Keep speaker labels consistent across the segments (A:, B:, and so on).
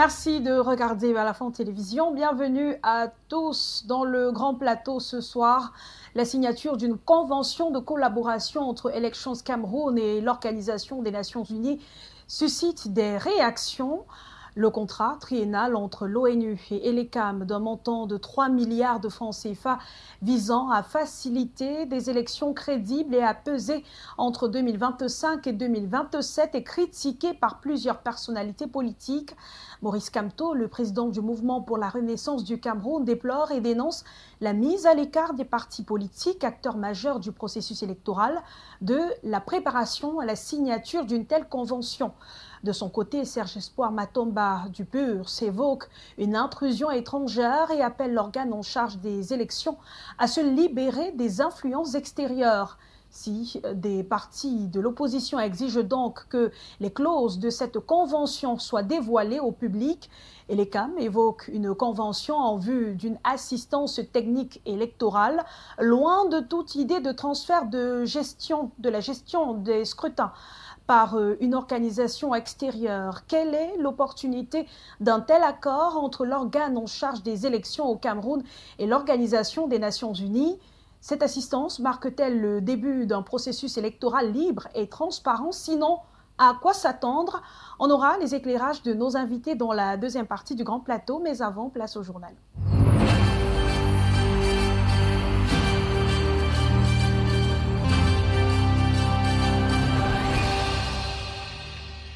A: Merci de regarder Balafon Télévision. Bienvenue à tous dans le grand plateau ce soir. La signature d'une convention de collaboration entre Elections Cameroun et l'Organisation des Nations Unies suscite des réactions. Le contrat triennal entre l'ONU et ELECAM d'un montant de 3 milliards de francs CFA visant à faciliter des élections crédibles et à peser entre 2025 et 2027 est critiqué par plusieurs personnalités politiques. Maurice Kamto, le président du Mouvement pour la Renaissance du Cameroun, déplore et dénonce la mise à l'écart des partis politiques, acteurs majeurs du processus électoral, de la préparation à la signature d'une telle convention. De son côté, Serge Espoir Matomba du PUR s'évoque une intrusion étrangère et appelle l'organe en charge des élections à se libérer des influences extérieures. Si des partis de l'opposition exigent donc que les clauses de cette convention soient dévoilées au public, ELECAM évoque une convention en vue d'une assistance technique électorale, loin de toute idée de transfert de la gestion des scrutins par une organisation extérieure. Quelle est l'opportunité d'un tel accord entre l'organe en charge des élections au Cameroun et l'Organisation des Nations Unies? Cette assistance marque-t-elle le début d'un processus électoral libre et transparent? Sinon, à quoi s'attendre? On aura les éclairages de nos invités dans la deuxième partie du Grand Plateau, mais avant, place au journal.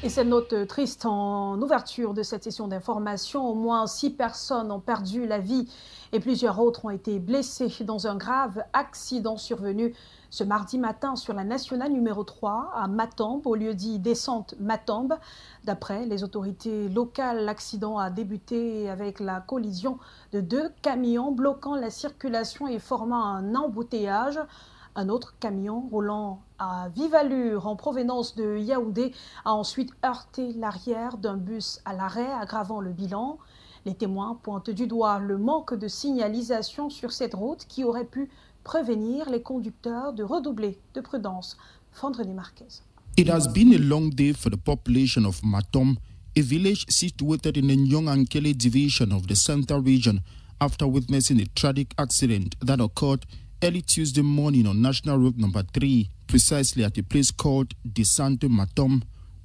A: Et cette note triste en ouverture de cette session d'information, au moins 6 personnes ont perdu la vie et plusieurs autres ont été blessées dans un grave accident survenu ce mardi matin sur la nationale numéro 3 à Matombe, au lieu-dit Descente Matombe. D'après les autorités locales, l'accident a débuté avec la collision de 2 camions bloquant la circulation et formant un embouteillage. Un autre camion roulant à vive allure en provenance de Yaoundé a ensuite heurté l'arrière d'un bus à l'arrêt, aggravant le bilan. Les témoins pointent du doigt le manque de signalisation sur cette route qui aurait pu prévenir les conducteurs de redoubler de prudence. Fandreni Marquez.
B: It has been a long day for the population of Matombe, a village situated in the Nyongankele division of the Central Region, after witnessing a tragic accident that occurred early Tuesday morning on National Road number 3, precisely at a place called Descente Matombe.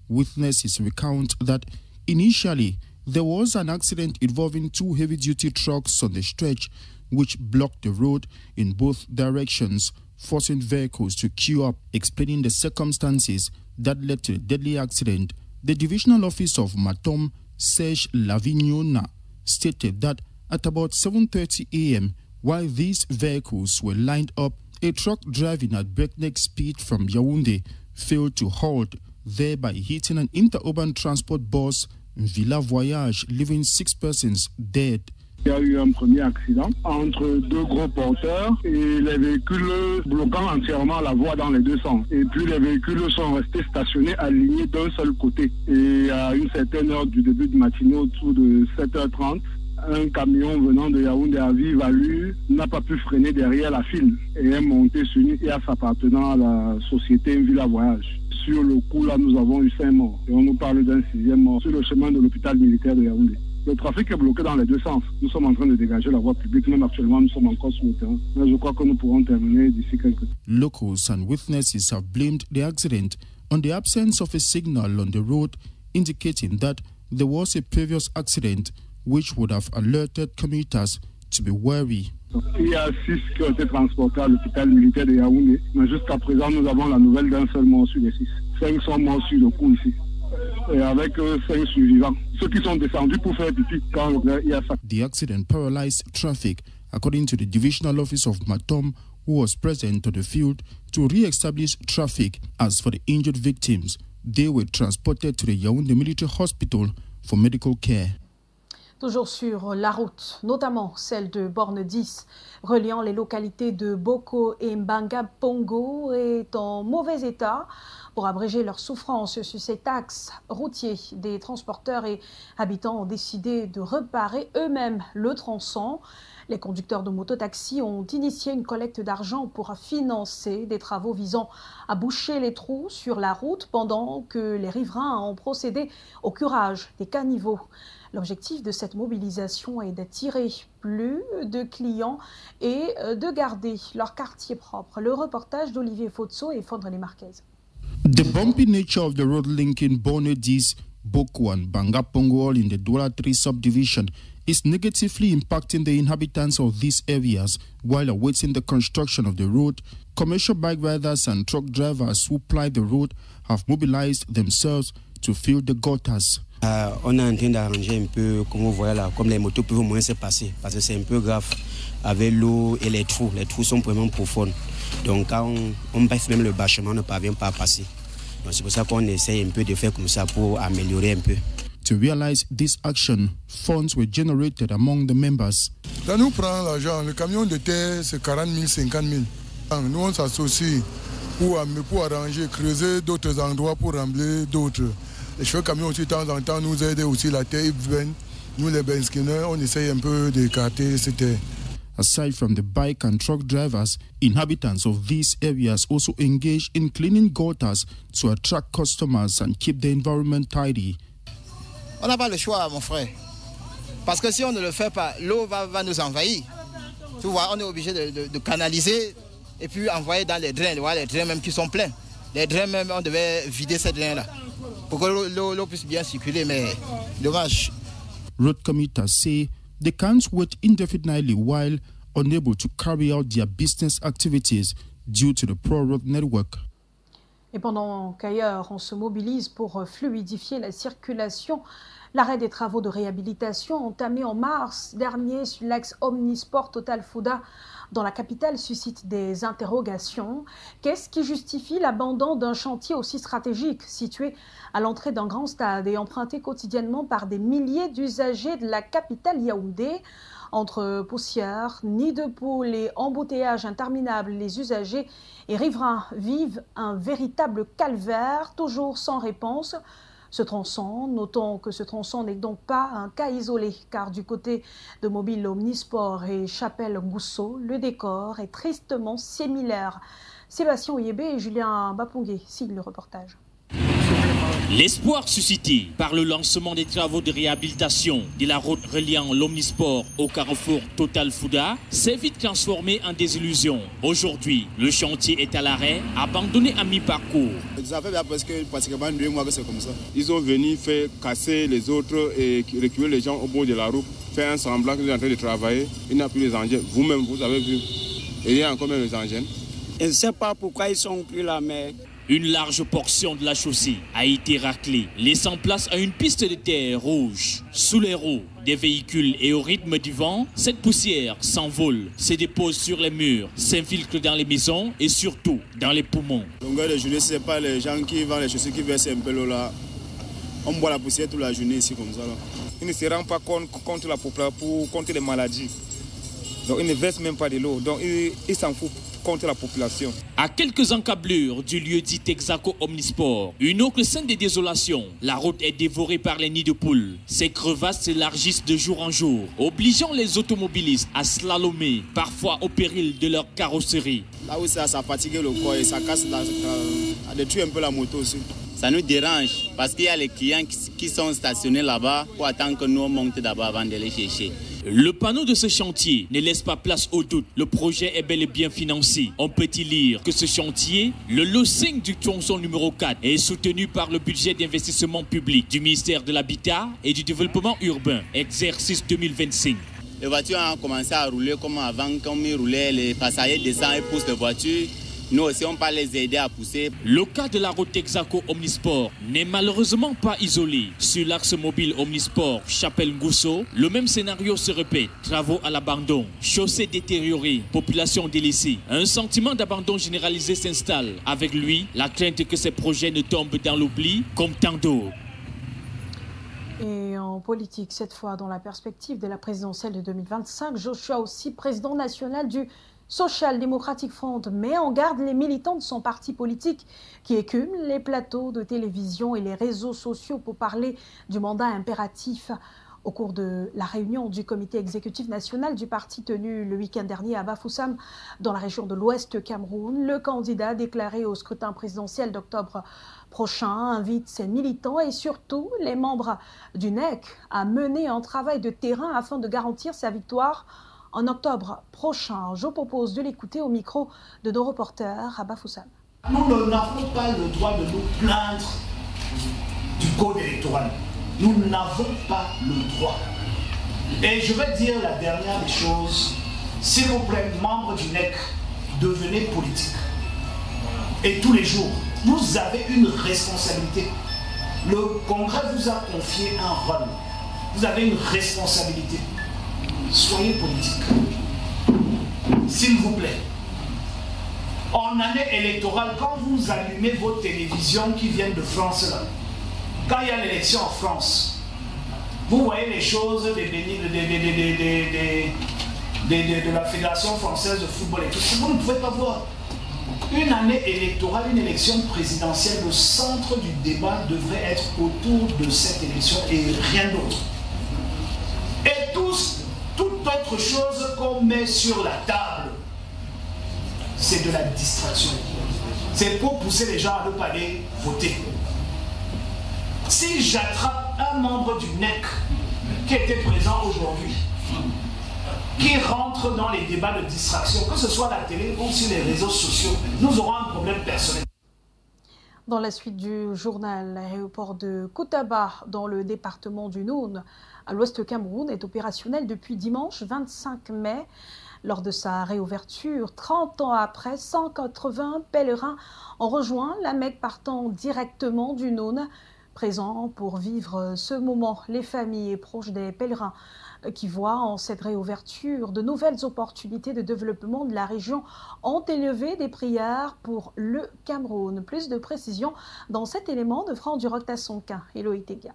B: Witnesses recount that initially there was an accident involving 2 heavy-duty trucks on the stretch, which blocked the road in both directions, forcing vehicles to queue up. Explaining the circumstances that led to the deadly accident, the divisional office of Matombe, Serge Lavignona, stated that at about 7:30 a.m., while these vehicles were lined up, a truck driving at breakneck speed from Yaoundé failed to halt, thereby hitting an interurban transport bus Villa Voyage, leaving 6 persons dead.
C: Il y a eu un premier accident entre 2 gros porteurs et les véhicules bloquant entièrement la voie dans les 2 sens. Et puis les véhicules sont restés stationnés, alignés d'un seul côté. Et à une certaine heure du début de matinée, autour de 7h30, un camion venant de Yaoundé à vive allure n'a pas pu freiner derrière la file et est monté sur une IAS appartenant à la société Villa Voyage. Sur le coup, là, nous avons eu 5 morts et on nous parle d'un 6e mort sur le chemin de l'hôpital militaire de Yaoundé. Le trafic est bloqué dans les 2 sens. Nous sommes en train de dégager la voie publique. Même actuellement, nous sommes encore sur le terrain. Mais je crois que nous pourrons terminer d'ici quelques temps.
B: Locals and witnesses have blamed the accident on the absence of a signal on the road, indicating that there was a previous accident which would have alerted commuters to be wary.
C: Il y a 6 qui ont été transportés à l'hôpital militaire de Yaoundé, mais jusqu'à présent, nous avons la nouvelle d'un seul mort sur les 6. 5 sont morts sur le coup ici, et avec 5 survivants. Ceux qui sont descendus pour faire pipi quand il y a ça.
B: The accident paralyzed traffic, according to the divisional office of Matombe, who was present on the field to re-establish traffic. As for the injured victims, they were transported to the Yaoundé Military Hospital for medical care.
A: Toujours sur la route, notamment celle de Borne 10, reliant les localités de Boko et Mbanga Pongo, est en mauvais état. Pour abréger leurs souffrances sur cet axe routier, des transporteurs et habitants ont décidé de réparer eux-mêmes le tronçon. Les conducteurs de mototaxi ont initié une collecte d'argent pour financer des travaux visant à boucher les trous sur la route pendant que les riverains ont procédé au curage des caniveaux. L'objectif de cette mobilisation est d'attirer plus de clients et de garder leur quartier propre. Le reportage d'Olivier Fotso et Fondre Marquez.
B: The bumpy nature of the road linking Bonedis, Bokwan, Bangapongol in the Douala 3 subdivision is negatively impacting the inhabitants of these areas while awaiting the construction of the road. Commercial bike riders and truck drivers who ply the road have mobilized themselves to fill the gutters.
D: On est en train d'arranger un peu, comme vous voyez là, comme les motos peuvent au moins se passer, parce que c'est un peu grave avec l'eau et les trous. Les trous sont vraiment profonds. Donc quand on baisse même le bâchement, on ne parvient pas à passer. Donc c'est pour ça qu'on essaye un peu de faire comme ça pour améliorer un peu.
B: To realize this action, funds were generated among the members.
E: Là, nous prenons l'argent. Le camion de terre, c'est 40 000, 50 000. Nous, on s'associe pour arranger, creuser d'autres endroits pour remplir d'autres. Les chauffeurs camions aussi, de temps en temps, nous aident aussi la terre. Ils viennent. Nous, les benskinners, on essaye un peu d'écarter cette terre.
B: Aside from the bike and truck drivers, inhabitants of these areas also engage in cleaning gutters to attract customers and keep the environment tidy.
F: On n'a pas le choix, mon frère. Parce que si on ne le fait pas, l'eau va nous envahir. Tu vois, on est obligé de canaliser et puis envoyer dans les drains. Les drains même qui sont pleins. Les drains même, on devait vider ces drains-là pour que l'eau puisse bien circuler, mais dommage.
B: Road commuters say they can't wait indefinitely while unable to carry out their business activities due to the poor road network.
A: Et pendant qu'ailleurs, on se mobilise pour fluidifier la circulation, l'arrêt des travaux de réhabilitation entamés en mars dernier sur l'axe Omnisport Total Fouda dans la capitale suscite des interrogations. Qu'est-ce qui justifie l'abandon d'un chantier aussi stratégique situé à l'entrée d'un grand stade et emprunté quotidiennement par des milliers d'usagers de la capitale Yaoundé? Entre poussière, nids de poules et embouteillages interminables, les usagers et riverains vivent un véritable calvaire, toujours sans réponse. Ce tronçon, notons que ce tronçon n'est donc pas un cas isolé, car du côté de Mobile Omnisport et Chapelle Gousso, le décor est tristement similaire. Sébastien Oyébé et Julien Bapongué signent le reportage.
G: L'espoir suscité par le lancement des travaux de réhabilitation de la route reliant l'Omnisport au carrefour Total Fouda s'est vite transformé en désillusion. Aujourd'hui, le chantier est à l'arrêt, abandonné à mi-parcours.
H: Ça fait pratiquement 2 mois que c'est comme ça. Ils sont venus faire casser les autres et récupérer les gens au bord de la route, faire un semblant qu'ils sont en train de travailler. Il n'y a plus les engins. Vous-même, vous avez vu. Et il y a encore même les engins.
I: Je ne sais pas pourquoi ils sont plus là, mais...
G: Une large portion de la chaussée a été raclée, laissant place à une piste de terre rouge. Sous les roues des véhicules et au rythme du vent, cette poussière s'envole, se dépose sur les murs, s'infiltre dans les maisons et surtout dans les poumons.
H: Longueur de journée, ce n'est pas les gens qui vendent les chaussées qui versent un peu l'eau là. On boit la poussière toute la journée ici comme ça. Là.
J: Ils ne se rendent pas compte contre la population, contre les maladies. Donc ils ne versent même pas de l'eau. Donc ils s'en foutent contre la population.
G: À quelques encablures du lieu dit Texaco Omnisport, une autre scène de désolation. La route est dévorée par les nids de poules. Ces crevasses s'élargissent de jour en jour, obligeant les automobilistes à slalomer, parfois au péril de leur carrosserie.
H: Là où ça fatigue le corps et ça casse, ça détruit un peu la moto aussi.
K: Ça nous dérange parce qu'il y a les clients qui sont stationnés là-bas pour attendre que nous montions d'abord avant de les chercher.
G: Le panneau de ce chantier ne laisse pas place au doute. Le projet est bel et bien financé. On peut y lire que ce chantier, le lot 5 du tronçon numéro 4, est soutenu par le budget d'investissement public du ministère de l'Habitat et du Développement urbain, exercice 2025.
K: Les voitures ont commencé à rouler comme avant, comme ils roulaient, les passagers descendent et poussent les voitures. Nous aussi, on peut les aider à pousser.
G: Le cas de la route Texaco Omnisport n'est malheureusement pas isolé. Sur l'axe mobile Omnisport Chapelle Gousso, le même scénario se répète. Travaux à l'abandon, chaussées détériorées, population délaissée. Un sentiment d'abandon généralisé s'installe. Avec lui, la crainte que ces projets ne tombent dans l'oubli comme tant d'autres.
A: Et en politique, cette fois dans la perspective de la présidentielle de 2025, Joshua aussi, président national du Social Democratic Front met en garde les militants de son parti politique qui écument les plateaux de télévision et les réseaux sociaux pour parler du mandat impératif. Au cours de la réunion du comité exécutif national du parti tenue le week-end dernier à Bafoussam, dans la région de l'Ouest Cameroun, le candidat déclaré au scrutin présidentiel d'octobre prochain invite ses militants et surtout les membres du NEC à mener un travail de terrain afin de garantir sa victoire en octobre prochain. Je propose de l'écouter au micro de nos reporters à Bafoussam.
L: Nous n'avons pas le droit de nous plaindre du code électoral. Nous n'avons pas le droit. Et je vais dire la dernière des choses. S'il vous plaît, membres du NEC, devenez politique. Et tous les jours, vous avez une responsabilité. Le Congrès vous a confié un rôle. Vous avez une responsabilité. Soyez politique. S'il vous plaît. En année électorale, quand vous allumez vos télévisions qui viennent de France, là, quand il y a l'élection en France, vous voyez les choses de la Fédération française de football et tout ça. Vous ne pouvez pas voir. Une année électorale, une élection présidentielle, le centre du débat devrait être autour de cette élection et rien d'autre. Et toute autre chose qu'on met sur la table, c'est de la distraction. C'est pour pousser les gens à ne pas aller voter. Si j'attrape un membre du NEC qui était présent aujourd'hui, qui rentre dans les débats de distraction, que ce soit à la télé ou sur les réseaux sociaux, nous aurons un problème personnel.
A: Dans la suite du journal, l'aéroport de Koutaba, dans le département du Noun, à l'ouest Cameroun, est opérationnel depuis dimanche 25 mai. Lors de sa réouverture, 30 ans après, 180 pèlerins ont rejoint la Mecque partant directement du Noun. Présents pour vivre ce moment, les familles et proches des pèlerins qui voient en cette réouverture de nouvelles opportunités de développement de la région ont élevé des prières pour le Cameroun. Plus de précisions dans cet élément de Franck Duroc-Tassonquin et Loïc Tegia.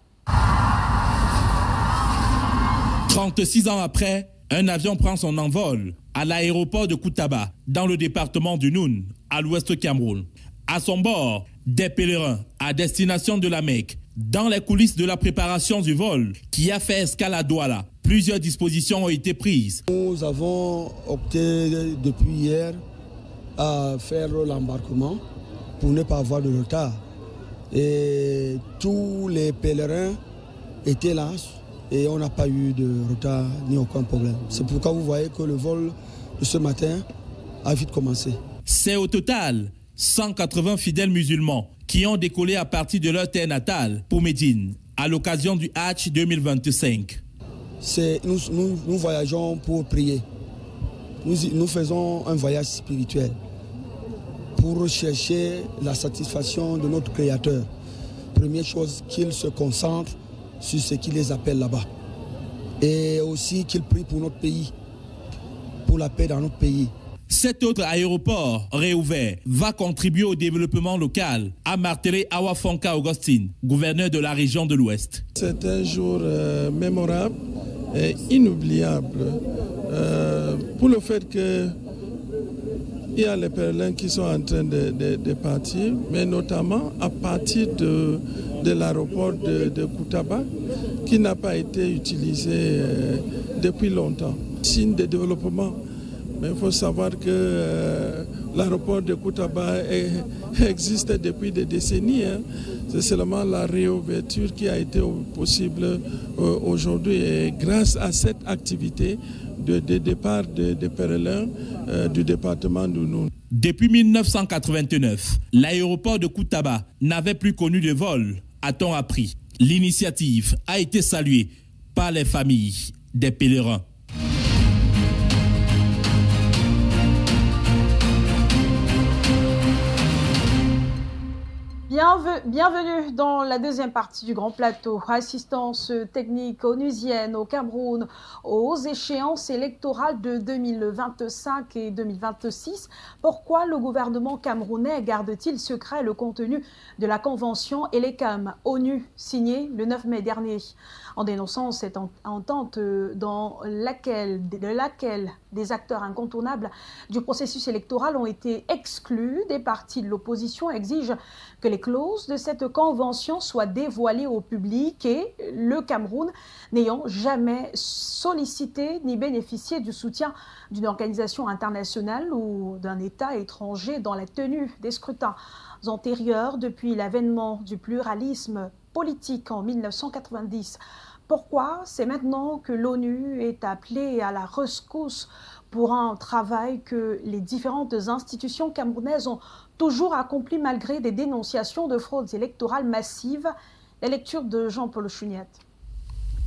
M: 36 ans après, un avion prend son envol à l'aéroport de Koutaba, dans le département du Noun, à l'ouest Cameroun. À son bord, des pèlerins à destination de la Mecque. Dans les coulisses de la préparation du vol qui a fait escale à Douala, plusieurs dispositions ont été prises.
N: Nous avons opté depuis hier à faire l'embarquement pour ne pas avoir de retard. Et tous les pèlerins étaient là et on n'a pas eu de retard ni aucun problème. C'est pourquoi vous voyez que le vol de ce matin a vite commencé. C'est au total 180 fidèles musulmans qui ont décollé à partir de leur terre natale pour Médine à l'occasion du Hajj 2025. Nous voyageons pour prier. Nous faisons un voyage spirituel pour chercher la satisfaction de notre Créateur. Première chose, qu'ils se concentrent sur ce qui les appelle là-bas. Et aussi qu'ils prient pour notre pays, pour la paix dans notre pays. Cet autre aéroport réouvert va contribuer au développement local, a martelé Awa Fonka Augustine, gouverneur de la région de l'Ouest.
O: C'est un jour mémorable et inoubliable pour le fait qu'il y a les pèlerins qui sont en train de partir, mais notamment à partir de l'aéroport de Koutaba, qui n'a pas été utilisé depuis longtemps. Signe de développement. Mais il faut savoir que l'aéroport de Koutaba existe depuis des décennies. C'est seulement la réouverture qui a été possible aujourd'hui. Et grâce à cette activité de départ des pèlerins du département du Noun.
M: Depuis 1989, l'aéroport de Koutaba n'avait plus connu de vol, a-t-on appris. L'initiative a été saluée par les familles des pèlerins.
A: Bien Bienvenue dans la deuxième partie du Grand Plateau. Assistance technique onusienne au Cameroun aux échéances électorales de 2025 et 2026. Pourquoi le gouvernement camerounais garde-t-il secret le contenu de la convention ELECAM ONU signée le 9 mai dernier, en dénonçant cette entente dans laquelle des acteurs incontournables du processus électoral ont été exclus? Des partis de l'opposition exigent que les clauses de cette convention soient dévoilées au public et le Cameroun, n'ayant jamais sollicité ni bénéficié du soutien d'une organisation internationale ou d'un État étranger dans la tenue des scrutins antérieurs depuis l'avènement du pluralisme politique en 1990. Pourquoi c'est maintenant que l'ONU est appelée à la rescousse pour un travail que les différentes institutions camerounaises ont toujours accompli malgré des dénonciations de fraudes électorales massives? La lecture de Jean-Paul Chouniette.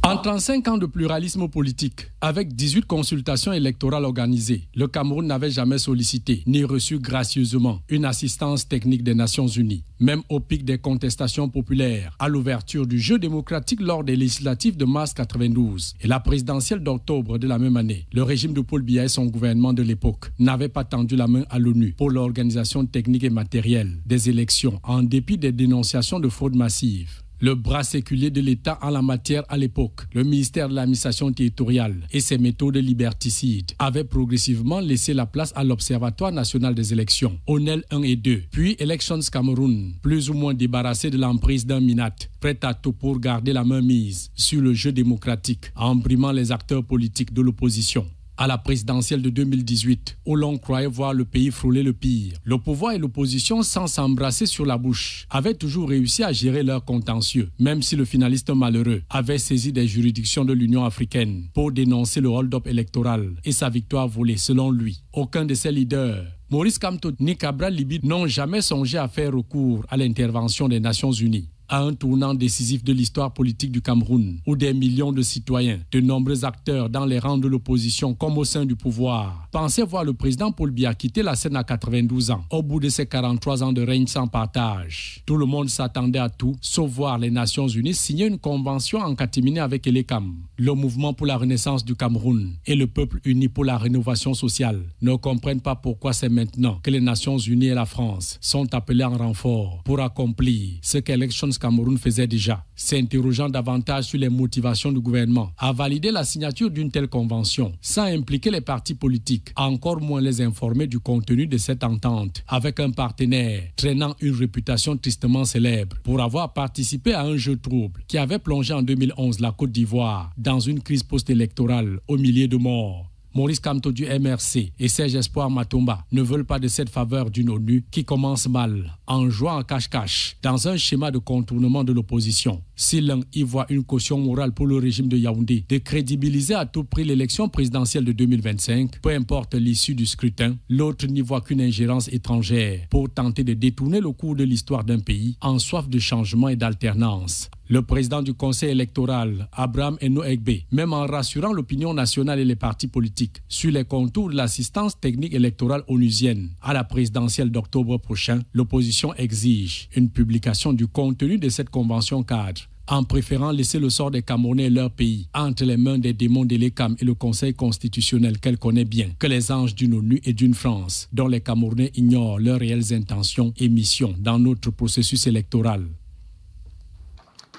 P: En 35 ans de pluralisme politique, avec 18 consultations électorales organisées, le Cameroun n'avait jamais sollicité ni reçu gracieusement une assistance technique des Nations Unies. Même au pic des contestations populaires, à l'ouverture du jeu démocratique lors des législatives de mars 92 et la présidentielle d'octobre de la même année, le régime de Paul Biya et son gouvernement de l'époque n'avaient pas tendu la main à l'ONU pour l'organisation technique et matérielle des élections, en dépit des dénonciations de fraudes massives. Le bras séculier de l'État en la matière à l'époque, le ministère de l'administration territoriale et ses méthodes liberticides avaient progressivement laissé la place à l'Observatoire national des élections, ONEL 1 et 2, puis Elections Cameroun, plus ou moins débarrassé de l'emprise d'un MINAT, prêt à tout pour garder la main mise sur le jeu démocratique en brimant les acteurs politiques de l'opposition. À la présidentielle de 2018, où l'on croyait voir le pays frôler le pire, le pouvoir et l'opposition, sans s'embrasser sur la bouche, avaient toujours réussi à gérer leur contentieux, même si le finaliste malheureux avait saisi des juridictions de l'Union africaine pour dénoncer le hold-up électoral et sa victoire volée selon lui. Aucun de ses leaders, Maurice Kamto ni Cabral Libye, n'ont jamais songé à faire recours à l'intervention des Nations Unies. À un tournant décisif de l'histoire politique du Cameroun, où des millions de citoyens, de nombreux acteurs dans les rangs de l'opposition comme au sein du pouvoir, pensaient voir le président Paul Biya quitter la scène à 92 ans, au bout de ses 43 ans de règne sans partage. Tout le monde s'attendait à tout, sauf voir les Nations Unies signer une convention en catimini avec ELECAM. Le mouvement pour la renaissance du Cameroun et le peuple uni pour la rénovation sociale ne comprennent pas pourquoi c'est maintenant que les Nations Unies et la France sont appelés en renfort pour accomplir ce qu'Elections Cameroun faisait déjà, s'interrogeant davantage sur les motivations du gouvernement à valider la signature d'une telle convention sans impliquer les partis politiques, encore moins les informer du contenu de cette entente avec un partenaire traînant une réputation tristement célèbre pour avoir participé à un jeu trouble qui avait plongé en 2011 la Côte d'Ivoire dans une crise post-électorale au millier de morts. Maurice Kamto du MRC et Serge Espoir Matomba ne veulent pas de cette faveur d'une ONU qui commence mal, en jouant en cache-cache, dans un schéma de contournement de l'opposition. Si l'un y voit une caution morale pour le régime de Yaoundé de crédibiliser à tout prix l'élection présidentielle de 2025, peu importe l'issue du scrutin, l'autre n'y voit qu'une ingérence étrangère pour tenter de détourner le cours de l'histoire d'un pays en soif de changement et d'alternance. Le président du conseil électoral, Abraham Eno Egbe, même en rassurant l'opinion nationale et les partis politiques sur les contours de l'assistance technique électorale onusienne à la présidentielle d'octobre prochain, l'opposition exige une publication du contenu de cette convention cadre, en préférant laisser le sort des Camerounais et leur pays entre les mains des démons de l'ELECAM et le Conseil constitutionnel qu'elle connaît bien, que les anges d'une ONU et d'une France, dont les Camerounais ignorent leurs réelles intentions et missions dans notre processus électoral.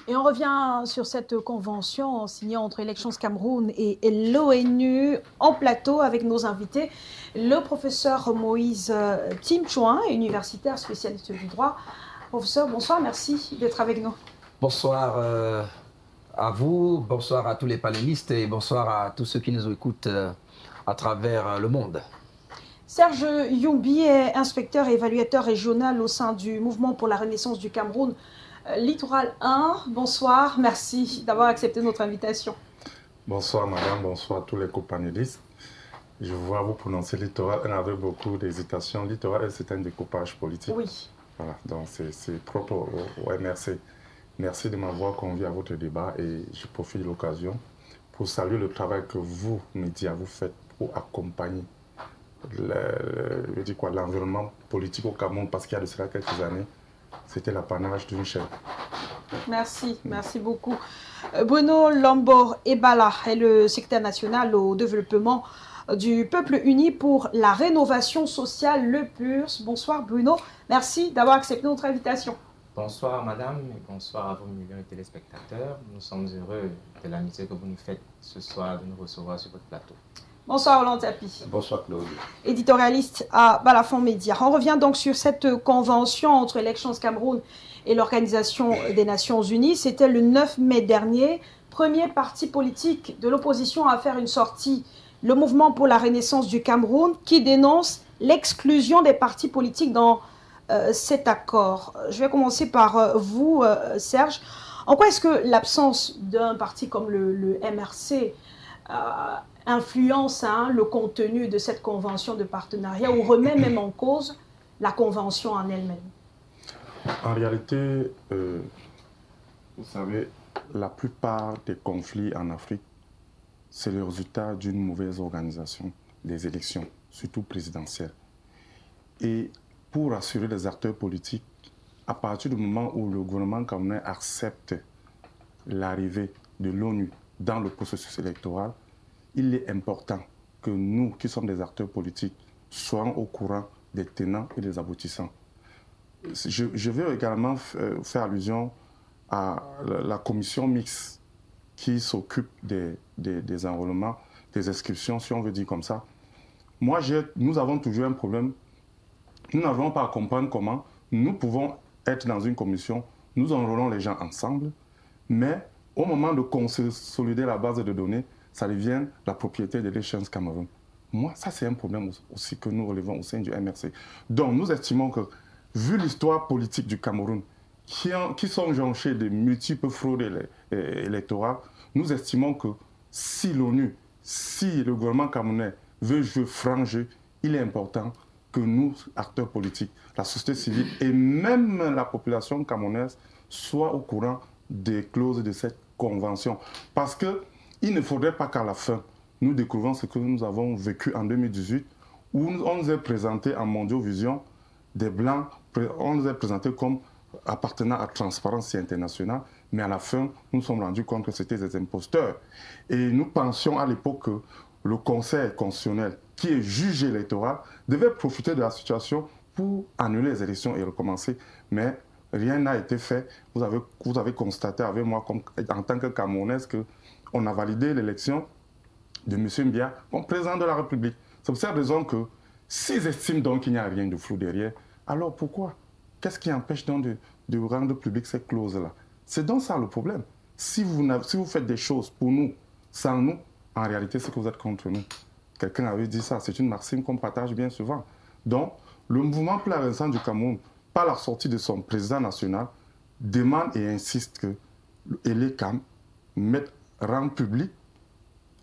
A: Et on revient sur cette convention signée entre Elections Cameroun et l'ONU en plateau avec nos invités. Le professeur Moïse Tim Chouin, universitaire spécialiste du droit. Professeur, bonsoir, merci d'être avec nous.
Q: Bonsoir à vous, bonsoir à tous les panélistes et bonsoir à tous ceux qui nous écoutent à travers le monde.
A: Serge Youmbi est inspecteur et évaluateur régional au sein du Mouvement pour la Renaissance du Cameroun. Littoral 1, bonsoir, merci d'avoir accepté notre invitation.
R: Bonsoir madame, bonsoir à tous les copanélistes. Je vois vous prononcer Littoral 1 avec beaucoup d'hésitation. Littoral 1, c'est un découpage politique.
A: Oui.
R: Voilà, donc c'est propre au MRC. Merci de m'avoir convié à votre débat et je profite de l'occasion pour saluer le travail que vous, médias, vous faites pour accompagner l'environnement politique au Cameroun, parce qu'il y a de cela quelques années, c'était l'apanage d'une chaîne.
A: Merci, merci beaucoup. Bruno Lombo-Ebala est le secrétaire national au développement du Peuple Uni pour la rénovation sociale, le PURS. Bonsoir Bruno, merci d'avoir accepté notre invitation.
S: Bonsoir madame et bonsoir à vos millions de téléspectateurs. Nous sommes heureux de l'amitié que vous nous faites ce soir de nous recevoir sur votre plateau.
A: Bonsoir Roland Tapi.
T: Bonsoir Claude.
A: Éditorialiste à Balafon Média. On revient donc sur cette convention entre Elections Cameroun et l'Organisation des Nations Unies. C'était le 9 mai dernier. Premier parti politique de l'opposition à faire une sortie, le Mouvement pour la Renaissance du Cameroun, qui dénonce l'exclusion des partis politiques dans cet accord. Je vais commencer par vous, Serge. En quoi est-ce que l'absence d'un parti comme le MRC influence le contenu de cette convention de partenariat ou remet même en cause la convention en elle-même?
R: En réalité, vous savez, la plupart des conflits en Afrique, c'est le résultat d'une mauvaise organisation des élections, surtout présidentielles. Et pour assurer les acteurs politiques, à partir du moment où le gouvernement camerounais accepte l'arrivée de l'ONU dans le processus électoral, il est important que nous, qui sommes des acteurs politiques, soyons au courant des tenants et des aboutissants. Je vais également faire allusion à la commission mixte qui s'occupe des enrôlements, des inscriptions, si on veut dire comme ça. Nous avons toujours un problème. Nous n'arrivons pas à comprendre comment nous pouvons être dans une commission, nous enrôlons les gens ensemble, mais au moment de consolider la base de données, ça devient la propriété de l'Elections Cameroun. Moi, ça c'est un problème aussi que nous relevons au sein du MRC. Donc nous estimons que, vu l'histoire politique du Cameroun, qui sont jonchées de multiples fraudes électorales, nous estimons que si l'ONU, si le gouvernement camerounais veut jouer franc jeu, il est important que nous, acteurs politiques, la société civile et même la population camerounaise soient au courant des clauses de cette convention. Parce qu'il ne faudrait pas qu'à la fin, nous découvrons ce que nous avons vécu en 2018, où on nous a présenté en Mondiovision des Blancs, on nous a présenté comme appartenant à Transparency International, mais à la fin, nous nous sommes rendus compte que c'était des imposteurs. Et nous pensions à l'époque que le Conseil constitutionnel, qui est juge électoral, devait profiter de la situation pour annuler les élections et recommencer. Mais rien n'a été fait. Vous avez constaté avec moi, en tant que Camerounais, qu'on a validé l'élection de M. Mbia comme président de la République. C'est pour cette raison que, s'ils estiment donc qu'il n'y a rien de flou derrière, alors pourquoi? Qu'est-ce qui empêche donc de rendre public ces clauses-là? C'est donc ça le problème. Si vous faites des choses pour nous, sans nous, en réalité, c'est que vous êtes contre nous. Quelqu'un avait dit ça, c'est une maxime qu'on partage bien souvent. Donc, le mouvement pour la Renaissance du Cameroun, par la sortie de son président national, demande et insiste que l'ELECAM rende public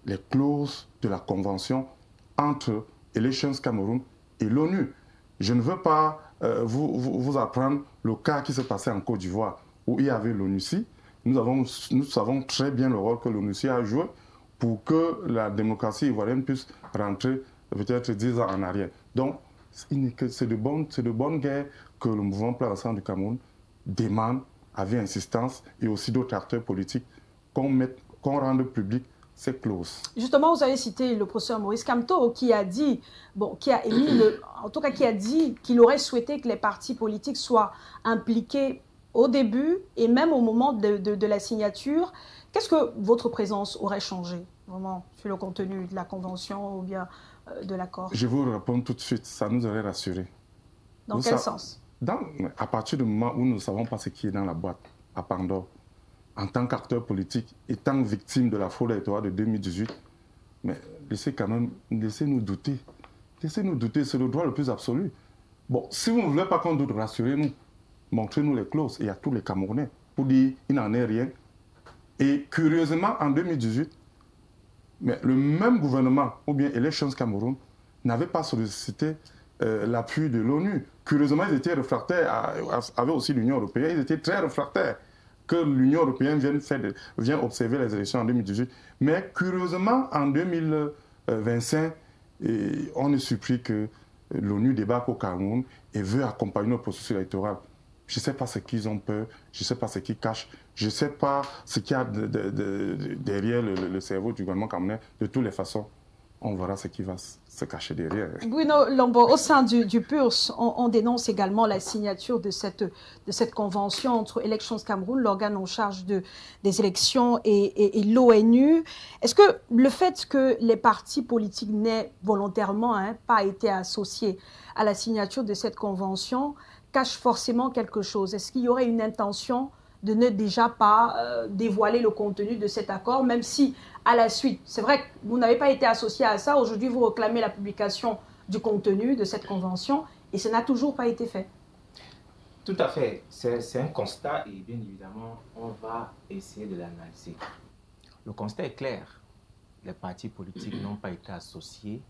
R: les clauses de la convention entre Elections Cameroun et l'ONU. Je ne veux pas vous apprendre le cas qui s'est passé en Côte d'Ivoire, où il y avait l'ONUCI. Nous savons très bien le rôle que l'ONUCI a joué pour que la démocratie ivoirienne puisse rentrer peut-être 10 ans en arrière. Donc, c'est de bonne guerre que le mouvement pour la Renaissance du Cameroun demande, avec insistance, et aussi d'autres acteurs politiques, qu'on rende public ces clauses.
A: Justement, vous avez cité le professeur Maurice Kamto qui a dit, qui a dit qu'il aurait souhaité que les partis politiques soient impliqués au début et même au moment de la signature. Qu'est-ce que votre présence aurait changé, vraiment, sur le contenu de la convention ou bien de l'accord?
R: Je vous réponds tout de suite, ça nous aurait rassurés.
A: Dans quel sens?
R: À partir du moment où nous ne savons pas ce qui est dans la boîte à Pandore, en tant qu'acteur politique, étant victime de la fraude électorale de 2018, mais laissez-nous douter. Laissez-nous douter, c'est le droit le plus absolu. Bon, si vous ne voulez pas qu'on doute, rassurez-nous. Montrez-nous les clauses, et à tous les Camerounais, pour dire qu'il n'en est rien. Et curieusement, en 2018, mais le même gouvernement, ou bien Elections Cameroun, n'avait pas sollicité l'appui de l'ONU. Curieusement, ils étaient réfractaires, avec aussi l'Union européenne, ils étaient très réfractaires que l'Union européenne vienne observer les élections en 2018. Mais curieusement, en 2025, on est surpris que l'ONU débarque au Cameroun et veut accompagner le processus électoral. Je ne sais pas ce qu'ils ont peur, je ne sais pas ce qu'ils cachent, je ne sais pas ce qu'il y a derrière le cerveau du gouvernement camerounais. De toutes les façons, on verra ce qui va se cacher derrière.
A: Bruno Lombo, au sein du PURS, on dénonce également la signature de cette convention entre Elections Cameroun, l'organe en charge des élections, et l'ONU. Est-ce que le fait que les partis politiques n'aient volontairement pas été associés à la signature de cette convention cache forcément quelque chose? Est-ce qu'il y aurait une intention de ne déjà pas dévoiler le contenu de cet accord, même si à la suite, c'est vrai que vous n'avez pas été associé à ça, aujourd'hui vous réclamez la publication du contenu de cette convention et ça n'a toujours pas été fait.
S: Tout à fait, c'est un constat et bien évidemment on va essayer de l'analyser. Le constat est clair, les partis politiques n'ont pas été associés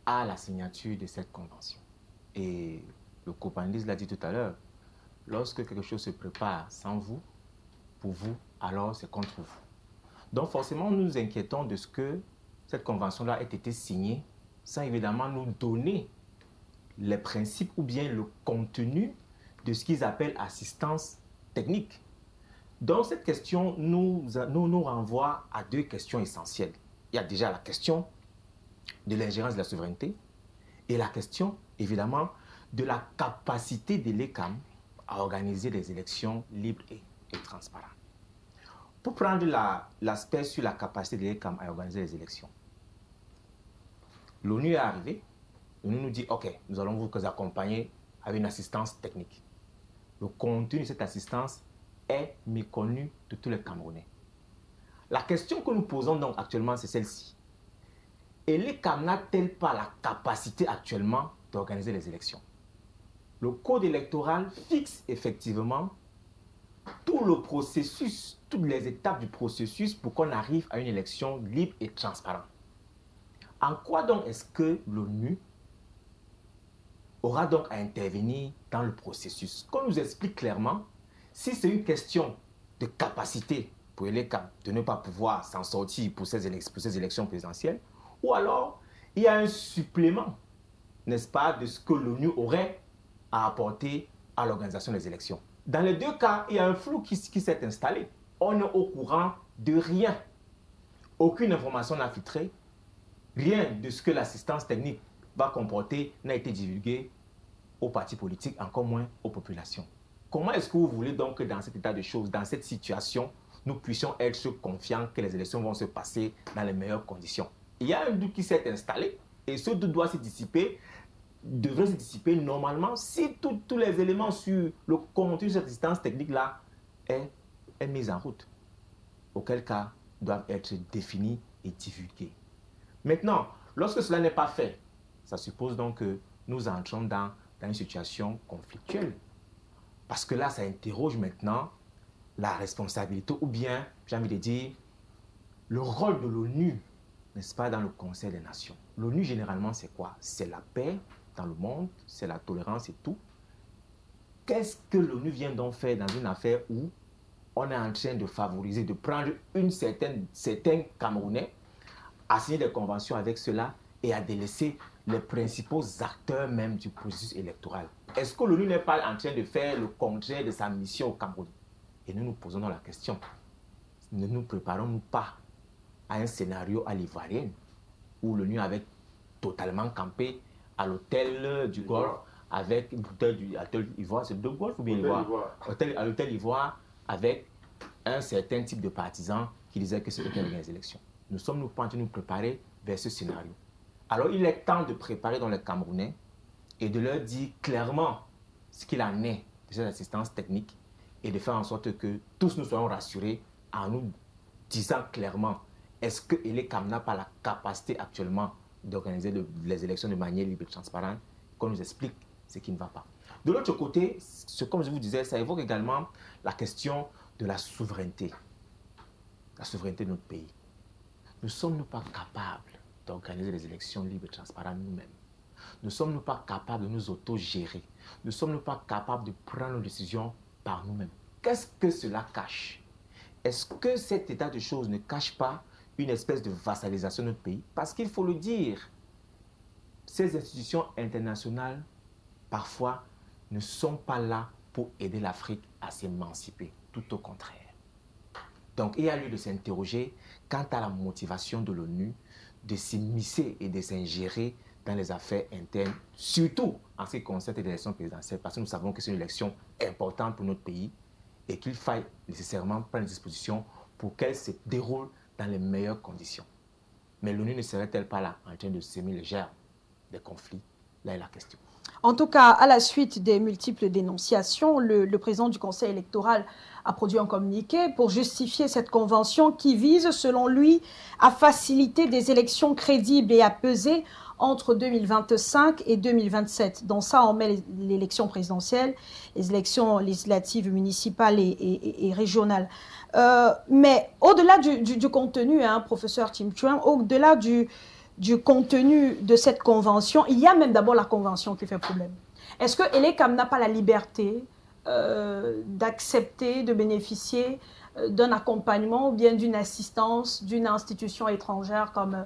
S: à la signature de cette convention. Et le co-panéliste l'a dit tout à l'heure, lorsque quelque chose se prépare sans vous, pour vous, alors c'est contre vous. Donc forcément, nous nous inquiétons de ce que cette convention-là ait été signée sans évidemment nous donner les principes ou bien le contenu de ce qu'ils appellent assistance technique. Donc cette question nous renvoie à deux questions essentielles. Il y a déjà la question de l'ingérence de la souveraineté et la question, évidemment, de la capacité de l'ECAM à organiser des élections libres et transparentes. Pour prendre l'aspect sur la capacité de l'ECAM à organiser les élections, l'ONU est arrivée, l'ONU nous dit « Ok, nous allons vous accompagner avec une assistance technique ». Le contenu de cette assistance est méconnu de tous les Camerounais. La question que nous posons donc actuellement, c'est celle-ci. Et l'ECAM n'a-t-elle pas la capacité actuellement d'organiser les élections? Le code électoral fixe effectivement tout le processus, toutes les étapes du processus pour qu'on arrive à une élection libre et transparente. En quoi donc est-ce que l'ONU aura donc à intervenir dans le processus? Qu'on nous explique clairement si c'est une question de capacité pour l'ECAM de ne pas pouvoir s'en sortir pour ces élections présidentielles, ou alors il y a un supplément, n'est-ce pas, de ce que l'ONU aurait à apporter à l'organisation des élections. Dans les deux cas, il y a un flou qui s'est installé. On est au courant de rien. Aucune information n'a filtré. Rien de ce que l'assistance technique va comporter n'a été divulgué aux partis politiques, encore moins aux populations. Comment est-ce que vous voulez donc que dans cet état de choses, dans cette situation, nous puissions être confiants que les élections vont se passer dans les meilleures conditions? Il y a un doute qui s'est installé et ce doute doit se dissiper, devrait se dissiper normalement si tous les éléments sur le contenu de cette assistance technique-là est mis en route. Auquel cas, doivent être définis et divulgués. Maintenant, lorsque cela n'est pas fait, ça suppose donc que nous entrons dans une situation conflictuelle. Parce que là, ça interroge maintenant la responsabilité ou bien, j'ai envie de dire, le rôle de l'ONU, n'est-ce pas, dans le Conseil des Nations. L'ONU, généralement, c'est quoi? C'est la paix dans le monde, c'est la tolérance et tout. Qu'est-ce que l'ONU vient donc faire dans une affaire où on est en train de favoriser, de prendre certains Camerounais à signer des conventions avec cela et à délaisser les principaux acteurs même du processus électoral? Est-ce que l'ONU n'est pas en train de faire le contraire de sa mission au Cameroun? Et nous nous posons donc la question, ne nous préparons-nous pas à un scénario à l'ivoirienne où l'ONU avait totalement campé à l'hôtel du Golfe avec une bouteille d'Ivoire, c'est de Golfe ou bien Ivoire? À l'hôtel Ivoire avec un certain type de partisans qui disaient que c'était les élections. Nous sommes pas en train de nous préparer vers ce scénario. Alors il est temps de préparer dans les Camerounais et de leur dire clairement ce qu'il en est de cette assistance technique et de faire en sorte que tous nous soyons rassurés en nous disant clairement est-ce que l'ECAM n'a pas la capacité actuellement d'organiser les élections de manière libre et transparente, qu'on nous explique ce qui ne va pas. De l'autre côté, comme je vous disais, ça évoque également la question de la souveraineté de notre pays. Ne sommes-nous pas capables d'organiser les élections libres et transparentes nous-mêmes? Ne sommes-nous pas capables de nous autogérer? Ne sommes-nous pas capables de prendre nos décisions par nous-mêmes? Qu'est-ce que cela cache? Est-ce que cet état de choses ne cache pas une espèce de vassalisation de notre pays? Parce qu'il faut le dire, ces institutions internationales, parfois, ne sont pas là pour aider l'Afrique à s'émanciper. Tout au contraire. Donc, il y a lieu de s'interroger quant à la motivation de l'ONU de s'immiscer et de s'ingérer dans les affaires internes, surtout en ce qui concerne l'élection présidentielle, parce que nous savons que c'est une élection importante pour notre pays et qu'il faille nécessairement prendre des dispositions pour qu'elle se déroule dans les meilleures conditions. Mais l'ONU ne serait-elle pas là en train de semer les germes des conflits? Là est la question.
A: En tout cas, à la suite des multiples dénonciations, le président du Conseil électoral a produit un communiqué pour justifier cette convention qui vise, selon lui, à faciliter des élections crédibles et à peser entre 2025 et 2027. Dans ça, on met l'élection présidentielle, les élections législatives, municipales et régionales. Mais au-delà du contenu, hein, professeur Tim Chuang, au-delà du contenu de cette convention, il y a même d'abord la convention qui fait problème. Est-ce que Elekam n'a pas la liberté d'accepter, de bénéficier d'un accompagnement ou bien d'une assistance d'une institution étrangère comme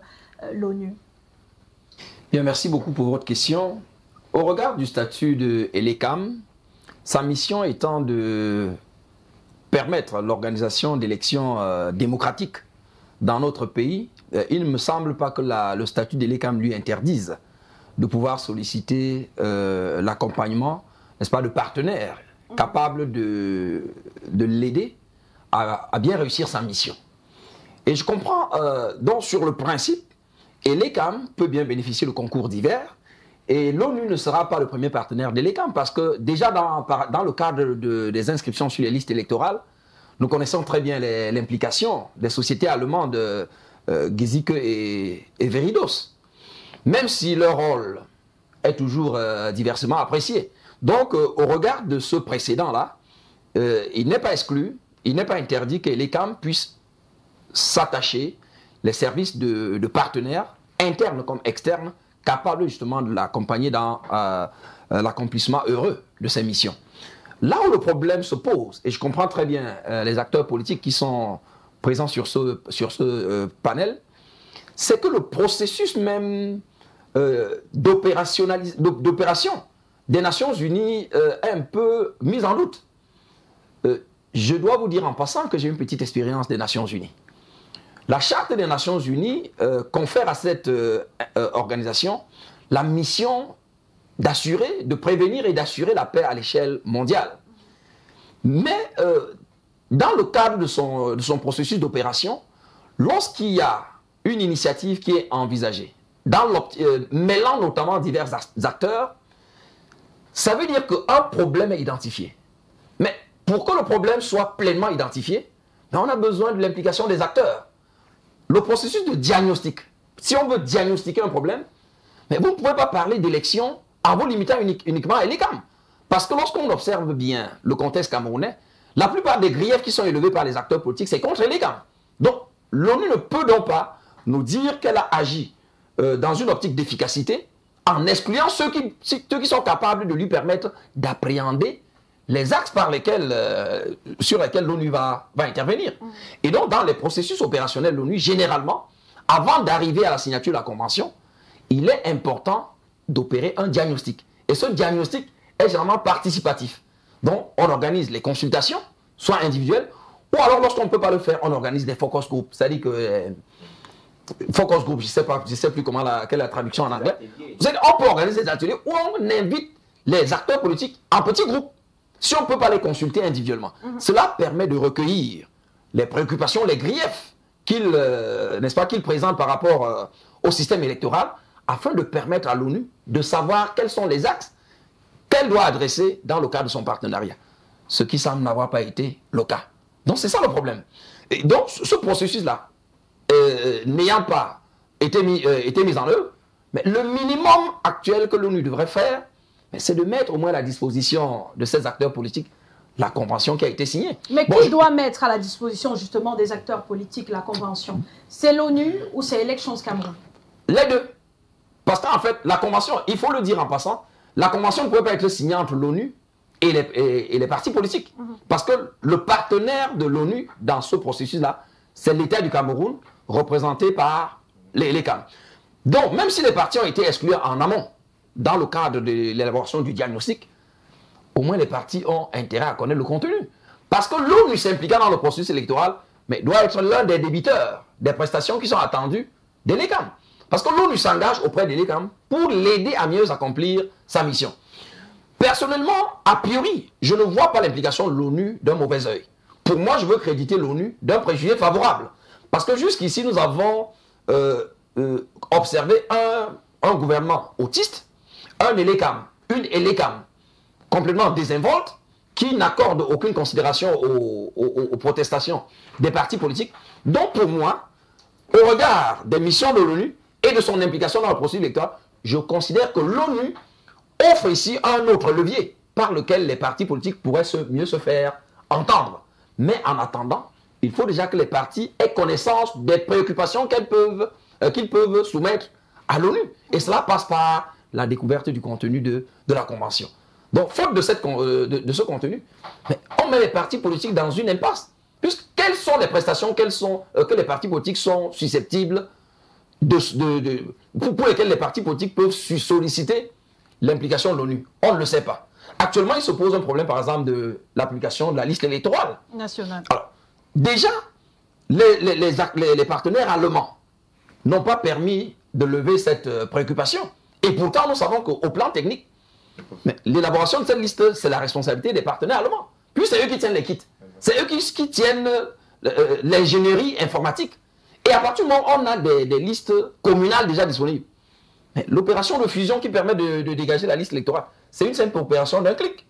A: l'ONU?
Q: Bien, merci beaucoup pour votre question. Au regard du statut de Elekam, sa mission étant de permettre l'organisation d'élections démocratiques dans notre pays, il ne me semble pas que le statut d'Elekam lui interdise de pouvoir solliciter l'accompagnement, n'est-ce pas, de partenaires capables de l'aider à bien réussir sa mission. Et je comprends donc sur le principe, Elekam peut bien bénéficier du concours divers et l'ONU ne sera pas le premier partenaire d'Elekam parce que déjà dans le cadre des inscriptions sur les listes électorales, nous connaissons très bien l'implication des sociétés allemandes Gesicke et Veridos, même si leur rôle est toujours diversement apprécié. Donc, au regard de ce précédent-là, il n'est pas exclu, il n'est pas interdit que l'ECAM puisse s'attacher les services de partenaires, internes comme externes, capables justement de l'accompagner dans l'accomplissement heureux de ses missions. Là où le problème se pose, et je comprends très bien les acteurs politiques qui sont présents sur ce panel, c'est que le processus même d'opération des Nations Unies est un peu mis en doute. Je dois vous dire en passant que j'ai une petite expérience des Nations Unies. La Charte des Nations Unies confère à cette organisation la mission d'assurer, de prévenir et d'assurer la paix à l'échelle mondiale. Mais dans le cadre de son processus d'opération, lorsqu'il y a une initiative qui est envisagée, mêlant notamment divers acteurs, ça veut dire qu'un problème est identifié. Mais pour que le problème soit pleinement identifié, on a besoin de l'implication des acteurs. Le processus de diagnostic, si on veut diagnostiquer un problème, mais vous ne pouvez pas parler d'élection en vous limitant uniquement à l'ECAM. Parce que lorsqu'on observe bien le contexte camerounais, la plupart des griefs qui sont élevés par les acteurs politiques, c'est contre l'ECAM. Donc, l'ONU ne peut donc pas nous dire qu'elle a agi dans une optique d'efficacité en excluant ceux qui sont capables de lui permettre d'appréhender les axes sur lesquels l'ONU va intervenir. Et donc, dans les processus opérationnels de l'ONU, généralement, avant d'arriver à la signature de la Convention, il est important d'opérer un diagnostic. Et ce diagnostic est généralement participatif. Donc, on organise les consultations, soit individuelles, ou alors, lorsqu'on ne peut pas le faire, on organise des focus groups. C'est-à-dire que... focus group, je ne sais plus quelle est la traduction en anglais. On peut organiser des ateliers où on invite les acteurs politiques en petits groupes. Si on ne peut pas les consulter individuellement. Cela permet de recueillir les préoccupations, les griefs qu'ils présentent par rapport au système électoral, afin de permettre à l'ONU de savoir quels sont les axes qu'elle doit adresser dans le cadre de son partenariat. Ce qui semble n'avoir pas été le cas. Donc c'est ça le problème. Et donc ce processus-là, n'ayant pas été mis en œuvre, mais le minimum actuel que l'ONU devrait faire, c'est de mettre au moins à la disposition de ces acteurs politiques la convention qui a été signée.
A: Mais qui doit mettre à la disposition justement des acteurs politiques la convention? C'est l'ONU ou c'est Elections Cameroun? Les deux.
Q: Parce qu'en fait, la convention, il faut le dire en passant, la convention ne pouvait pas être signée entre l'ONU et les partis politiques. Parce que le partenaire de l'ONU dans ce processus-là, c'est l'État du Cameroun, représenté par l'ECAM. Donc, même si les partis ont été exclus en amont, dans le cadre de l'élaboration du diagnostic, au moins les partis ont intérêt à connaître le contenu. Parce que l'ONU s'impliquant dans le processus électoral, mais doit être l'un des débiteurs des prestations qui sont attendues de l'ELECAM. Parce que l'ONU s'engage auprès de l'ELECAM pour l'aider à mieux accomplir sa mission. Personnellement, a priori, je ne vois pas l'implication de l'ONU d'un mauvais œil. Pour moi, je veux créditer l'ONU d'un préjugé favorable. Parce que jusqu'ici, nous avons observé un gouvernement autiste, un ELECAM, une ELECAM complètement désinvolte, qui n'accorde aucune considération aux protestations des partis politiques. Donc pour moi, au regard des missions de l'ONU et de son implication dans le processus électoral, je considère que l'ONU offre ici un autre levier par lequel les partis politiques pourraient mieux se faire entendre. Mais en attendant, il faut déjà que les partis aient connaissance des préoccupations qu'ils peuvent soumettre à l'ONU. Et cela passe par la découverte du contenu de la Convention. Donc, faute de ce contenu, on met les partis politiques dans une impasse. Puisque quelles sont les prestations que les partis politiques sont susceptibles pour lesquelles les partis politiques peuvent solliciter l'implication de l'ONU? On ne le sait pas. Actuellement, il se pose un problème, par exemple, de l'application de la liste électorale
A: nationale.
Q: Alors, déjà, les partenaires allemands n'ont pas permis de lever cette préoccupation. Et pourtant, nous savons qu'au plan technique, l'élaboration de cette liste, c'est la responsabilité des partenaires allemands. Puis c'est eux qui tiennent les kits. C'est eux qui tiennent l'ingénierie informatique. Et à partir du moment où on a des listes communales déjà disponibles, l'opération de fusion qui permet de dégager la liste électorale, c'est une simple opération d'un clic.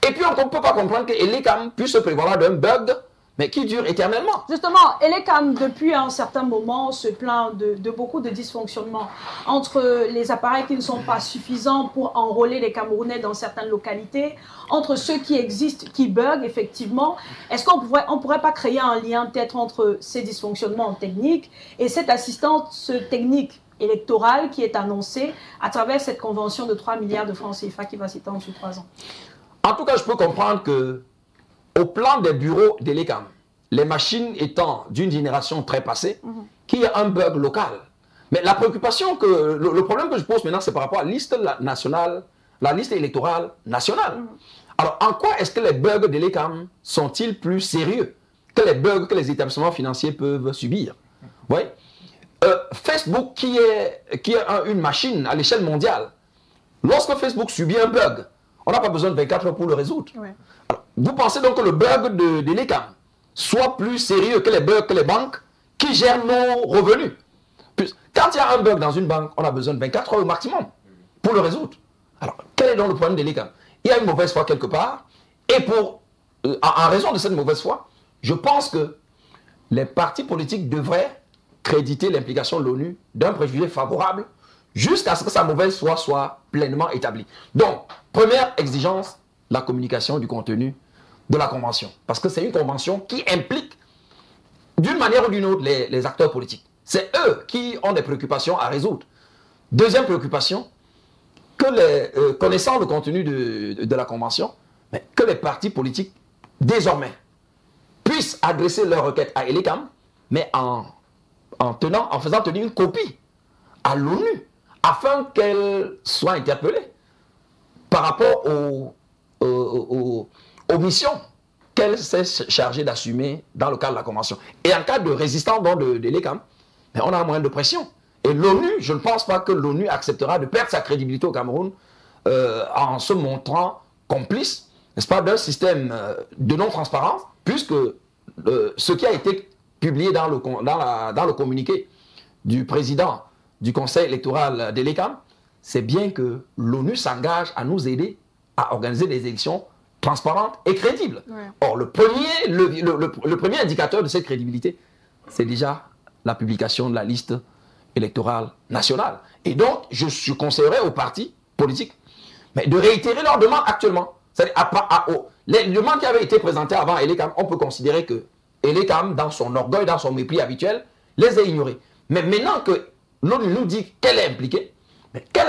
Q: Et puis on ne peut pas comprendre que l'ELECAM puisse se prévaloir d'un bug, mais qui dure éternellement.
A: Justement, l'ELECAM, depuis un certain moment, se plaint de beaucoup de dysfonctionnements entre les appareils qui ne sont pas suffisants pour enrôler les Camerounais dans certaines localités, entre ceux qui existent, qui bug effectivement. Est-ce qu'on ne pourrait pas créer un lien peut-être entre ces dysfonctionnements techniques et cette assistance technique électorale qui est annoncée à travers cette convention de 3 milliards de francs CFA qui va s'étendre sur 3 ans?
Q: En tout cas, je peux comprendre que au plan des bureaux de l'ELECAM, les machines étant d'une génération très passée, qu'il y a un bug local. Mais la préoccupation, le problème que je pose maintenant, c'est par rapport à la liste nationale, la liste électorale nationale. Alors, en quoi est-ce que les bugs de l'ELECAM sont-ils plus sérieux que les bugs que les établissements financiers peuvent subir? Oui. Facebook, qui est une machine à l'échelle mondiale, lorsque Facebook subit un bug, on n'a pas besoin de 24 heures pour le résoudre. Ouais. Alors, vous pensez donc que le bug de l'ELECAM soit plus sérieux que les bugs que les banques qui gèrent nos revenus? Quand il y a un bug dans une banque, on a besoin de 24 heures au maximum pour le résoudre. Alors, quel est donc le problème de l'ELECAM? Il y a une mauvaise foi quelque part, et en raison de cette mauvaise foi, je pense que les partis politiques devraient créditer l'implication de l'ONU d'un préjugé favorable jusqu'à ce que sa mauvaise foi soit pleinement établie. Donc, première exigence, la communication du contenu de la convention. Parce que c'est une convention qui implique, d'une manière ou d'une autre, les acteurs politiques. C'est eux qui ont des préoccupations à résoudre. Deuxième préoccupation, que connaissant le contenu de la convention, mais que les partis politiques, désormais, puissent adresser leurs requêtes à l'ELECAM, mais en faisant tenir une copie à l'ONU, afin qu'elle soit interpellée par rapport aux missions qu'elle s'est chargée d'assumer dans le cadre de la Convention. Et en cas de résistance de l'ELECAM, on a un moyen de pression. Et l'ONU, je ne pense pas que l'ONU acceptera de perdre sa crédibilité au Cameroun en se montrant complice, n'est-ce pas, d'un système de non-transparence, puisque ce qui a été publié dans le communiqué du président du conseil électoral de l'ELECAM, c'est bien que l'ONU s'engage à nous aider à organiser des élections transparentes et crédibles. Ouais. Or, le premier indicateur de cette crédibilité, c'est déjà la publication de la liste électorale nationale. Et donc, je conseillerais aux partis politiques de réitérer leurs demandes actuellement. Les demandes qui avaient été présentées avant l'ELECAM, on peut considérer que l'ELECAM, dans son orgueil, dans son mépris habituel, les a ignorées. Mais maintenant que l'ONU nous dit qu'elle est impliquée, que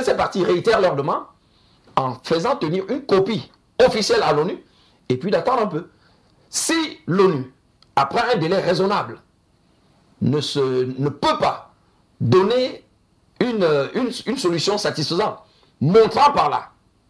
Q: ces partis réitèrent leurs demandes en faisant tenir une copie officielle à l'ONU et puis d'attendre un peu. Si l'ONU, après un délai raisonnable, ne peut pas donner une solution satisfaisante, montrant par là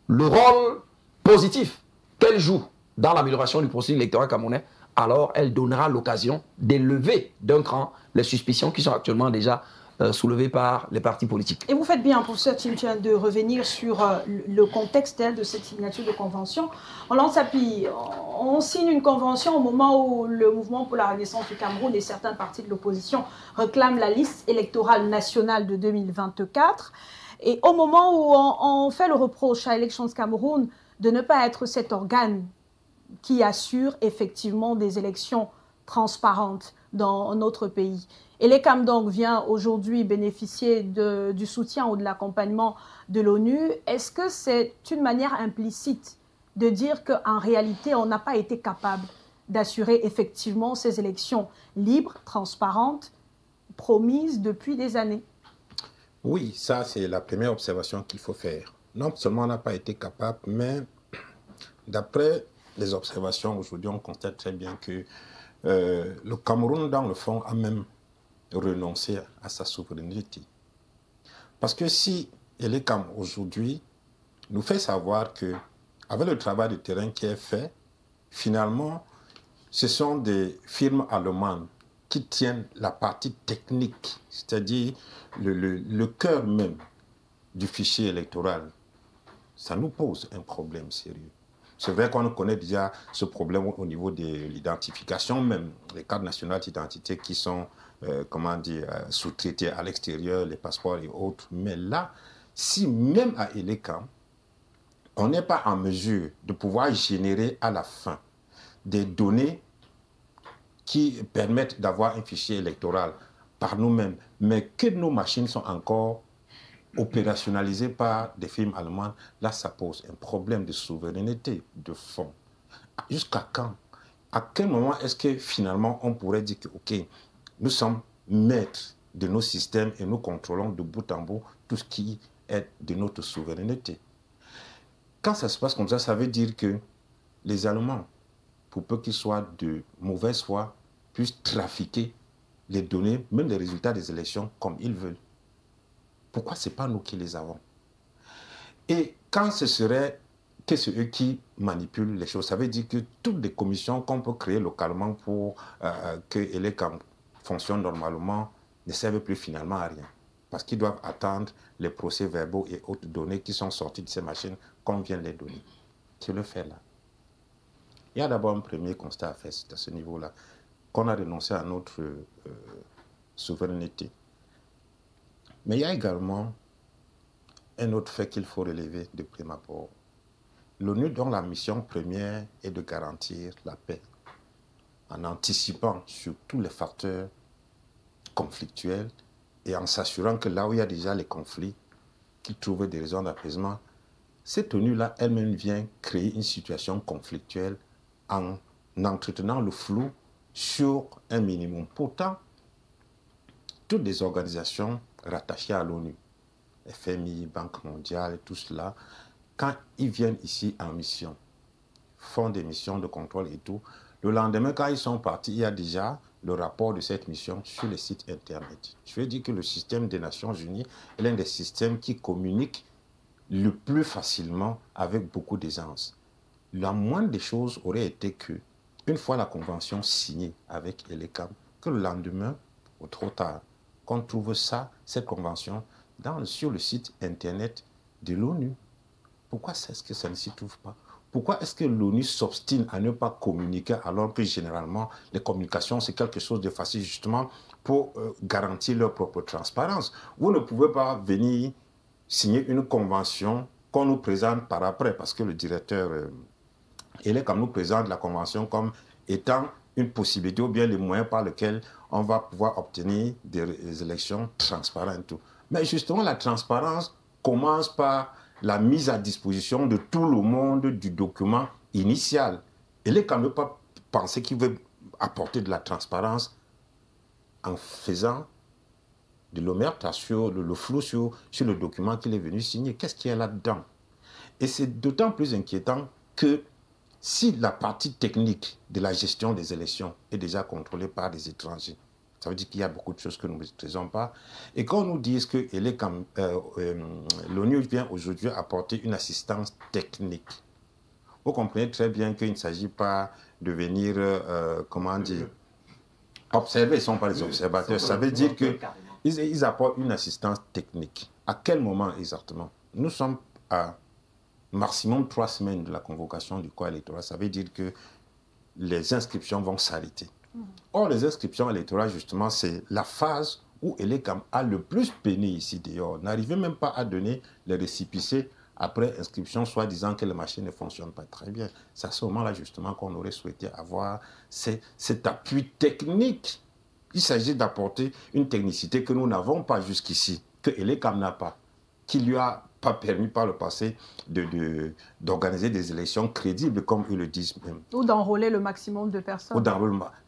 Q: le rôle positif qu'elle joue dans l'amélioration du processus électoral camerounais, alors elle donnera l'occasion d'élever d'un cran les suspicions qui sont actuellement déjà soulevées par les partis politiques.
A: Et vous faites bien, professeur Timtian, de revenir sur le contexte de cette signature de convention. On lance appui, on signe une convention au moment où le mouvement pour la renaissance du Cameroun et certains partis de l'opposition réclament la liste électorale nationale de 2024. Et au moment où on fait le reproche à Elections Cameroun de ne pas être cet organe qui assure effectivement des élections transparentes dans notre pays. Elecam donc vient aujourd'hui bénéficier du soutien ou de l'accompagnement de l'ONU. Est-ce que c'est une manière implicite de dire qu'en réalité, on n'a pas été capable d'assurer effectivement ces élections libres, transparentes, promises depuis des années?
T: Oui, ça c'est la première observation qu'il faut faire. Non seulement on n'a pas été capable, mais d'après les observations aujourd'hui, on constate très bien que le Cameroun, dans le fond, a même renoncé à sa souveraineté. Parce que si Elecam aujourd'hui nous fait savoir que, avec le travail de terrain qui est fait, finalement, ce sont des firmes allemandes qui tiennent la partie technique, c'est-à-dire le cœur même du fichier électoral, ça nous pose un problème sérieux. C'est vrai qu'on connaît déjà ce problème au niveau de l'identification, même les cartes nationales d'identité qui sont, sous-traités à l'extérieur, les passeports et autres. Mais là, si même à Elecam, on n'est pas en mesure de pouvoir générer à la fin des données qui permettent d'avoir un fichier électoral par nous-mêmes, mais que nos machines sont encore opérationnalisées par des firmes allemandes, là ça pose un problème de souveraineté de fond. Jusqu'à quand? À quel moment est-ce que finalement on pourrait dire que ok, nous sommes maîtres de nos systèmes et nous contrôlons de bout en bout tout ce qui est de notre souveraineté? Quand ça se passe comme ça veut dire que les Allemands, pour peu qu'ils soient de mauvaise foi, puissent trafiquer les données, même les résultats des élections comme ils veulent. Pourquoi ce n'est pas nous qui les avons? Et quand ce serait que c'est eux qui manipulent les choses, ça veut dire que toutes les commissions qu'on peut créer localement pour que Elecam fonctionne normalement ne servent plus finalement à rien. Parce qu'ils doivent attendre les procès-verbaux et autres données qui sont sorties de ces machines qu'on vient de les donner. Qui le fait là? Il y a d'abord un premier constat à faire à ce niveau-là, qu'on a renoncé à notre souveraineté. Mais il y a également un autre fait qu'il faut relever de prime abord. L'ONU, dont la mission première est de garantir la paix, en anticipant sur tous les facteurs conflictuels et en s'assurant que là où il y a déjà les conflits, qu'ils trouvent des raisons d'apaisement, cette ONU-là elle-même vient créer une situation conflictuelle en entretenant le flou sur un minimum. Pourtant, toutes les organisations rattachées à l'ONU, FMI, Banque mondiale et tout cela, quand ils viennent ici en mission, font des missions de contrôle et tout, le lendemain, quand ils sont partis, il y a déjà le rapport de cette mission sur les sites internet. Je veux dire que le système des Nations Unies est l'un des systèmes qui communique le plus facilement avec beaucoup d'aisance. La moindre des choses aurait été que, une fois la convention signée avec Elecam, que le lendemain, ou trop tard, qu'on trouve ça, cette convention, sur le site internet de l'ONU. Pourquoi est-ce que ça ne s'y trouve pas? Pourquoi est-ce que l'ONU s'obstine à ne pas communiquer alors que généralement les communications c'est quelque chose de facile justement pour garantir leur propre transparence? Vous ne pouvez pas venir signer une convention qu'on nous présente par après parce que le directeur Elecam nous présente la convention comme étant une possibilité ou bien les moyens par lesquels on va pouvoir obtenir des élections transparentes et tout. Mais justement la transparence commence par la mise à disposition de tout le monde du document initial. Elecam ne peut pas penser qu'il veut apporter de la transparence en faisant de l'omerta sur le flou sur le document qu'il est venu signer. Qu'est-ce qu'il y a là-dedans? Et c'est d'autant plus inquiétant que si la partie technique de la gestion des élections est déjà contrôlée par des étrangers, Ça veut dire qu'il y a beaucoup de choses que nous ne maîtrisons pas. Et quand on nous dit que l'ONU vient aujourd'hui apporter une assistance technique, vous comprenez très bien qu'il ne s'agit pas de venir, comment dire, observer, ils ne sont pas les observateurs. Ça veut dire qu'ils apportent une assistance technique. À quel moment exactement? Nous sommes à maximum 3 semaines de la convocation du corps électoral. Ça veut dire que les inscriptions vont s'arrêter. Or, les inscriptions électorales, justement, c'est la phase où Elekam a le plus peiné ici dehors. N'arrivait même pas à donner les récépissés après inscription, soit disant que les machines ne fonctionnent pas très bien. C'est à ce moment-là, justement, qu'on aurait souhaité avoir cet appui technique. Il s'agit d'apporter une technicité que nous n'avons pas jusqu'ici, que Elekam n'a pas, qui lui a pas permis par le passé d'organiser des élections crédibles, comme ils le disent même.
A: Ou d'enrôler le maximum de personnes.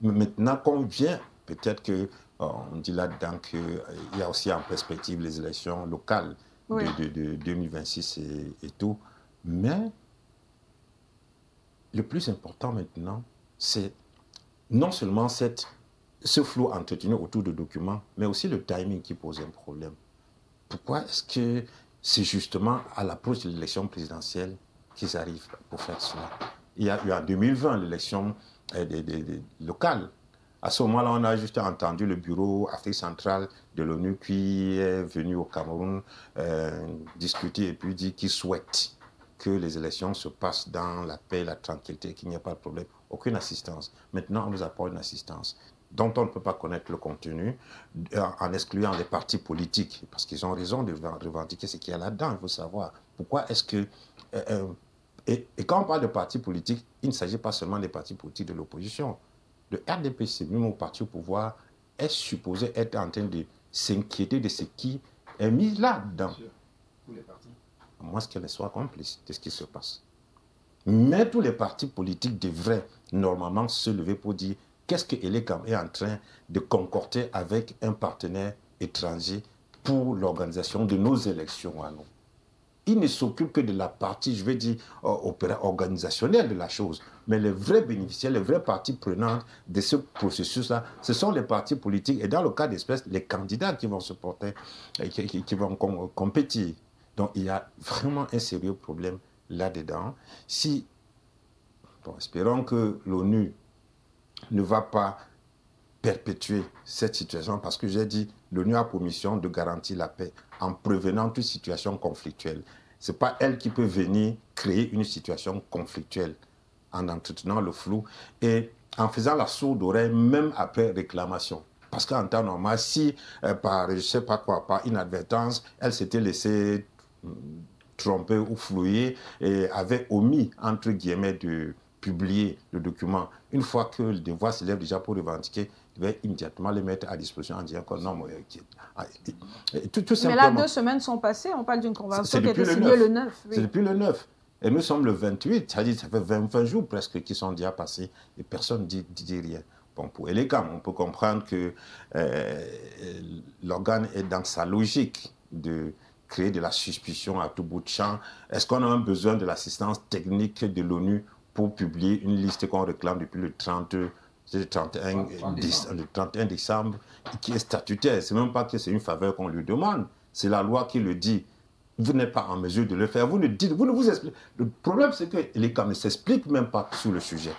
T: Maintenant qu'on vient, peut-être qu'on dit là-dedans qu'il y a aussi en perspective les élections locales de 2026 et tout. Mais le plus important maintenant, c'est non seulement ce flou entretenu autour de documents, mais aussi le timing qui pose un problème. Pourquoi est-ce que c'est justement à l'approche de l'élection présidentielle qu'ils arrivent pour faire cela? Il y a eu en 2020 l'élection locale. À ce moment-là, on a juste entendu le bureau Afrique centrale de l'ONU qui est venu au Cameroun discuter et puis dit qu'il souhaite que les élections se passent dans la paix, la tranquillité, qu'il n'y ait pas de problème. Aucune assistance. Maintenant, on nous apporte une assistance dont on ne peut pas connaître le contenu, en excluant les partis politiques, parce qu'ils ont raison de revendiquer ce qu'il y a là-dedans. Il faut savoir pourquoi est-ce que... et quand on parle de partis politiques, il ne s'agit pas seulement des partis politiques de l'opposition. Le RDPC, même au parti au pouvoir, est supposé être en train de s'inquiéter de ce qui est mis là-dedans. À moins qu'elle soit complice de ce qui se passe. Mais tous les partis politiques devraient normalement se lever pour dire qu'est-ce que Elekam est en train de concocter avec un partenaire étranger pour l'organisation de nos élections à nous. Il ne s'occupe que de la partie, je vais dire, organisationnelle de la chose. Mais les vrais bénéficiaires, les vraies parties prenantes de ce processus-là, ce sont les partis politiques et dans le cas d'espèce, les candidats qui vont se porter, qui vont compétir. Donc il y a vraiment un sérieux problème là-dedans. Espérons que l'ONU ne va pas perpétuer cette situation parce que j'ai dit l'ONU a pour mission de garantir la paix en prévenant toute situation conflictuelle. Ce n'est pas elle qui peut venir créer une situation conflictuelle en entretenant le flou et en faisant la sourde oreille même après réclamation. Parce qu'en temps normal, si par, je sais pas quoi, par inadvertance, elle s'était laissée tromper ou flouiller et avait omis, entre guillemets, de publier le document. Une fois que le devoir s'élève déjà pour revendiquer, il va immédiatement le mettre à disposition en disant que non, tout
A: mais là, 2 semaines sont passées, on parle d'une convention qui a été signée le 9. Oui.
T: C'est depuis le 9. Et nous sommes le 28, c'est-à-dire ça fait 20 jours presque qui sont déjà passés et personne ne dit rien. Bon, pour Elekam, on peut comprendre que l'organe est dans sa logique de créer de la suspicion à tout bout de champ. Est-ce qu'on a un besoin de l'assistance technique de l'ONU pour publier une liste qu'on réclame depuis le 31 décembre, qui est statutaire? C'est même pas que c'est une faveur qu'on lui demande, c'est la loi qui le dit. Vous n'êtes pas en mesure de le faire, vous ne vous expliquez. Le problème, c'est que l'État ne s'explique même pas sur le sujet.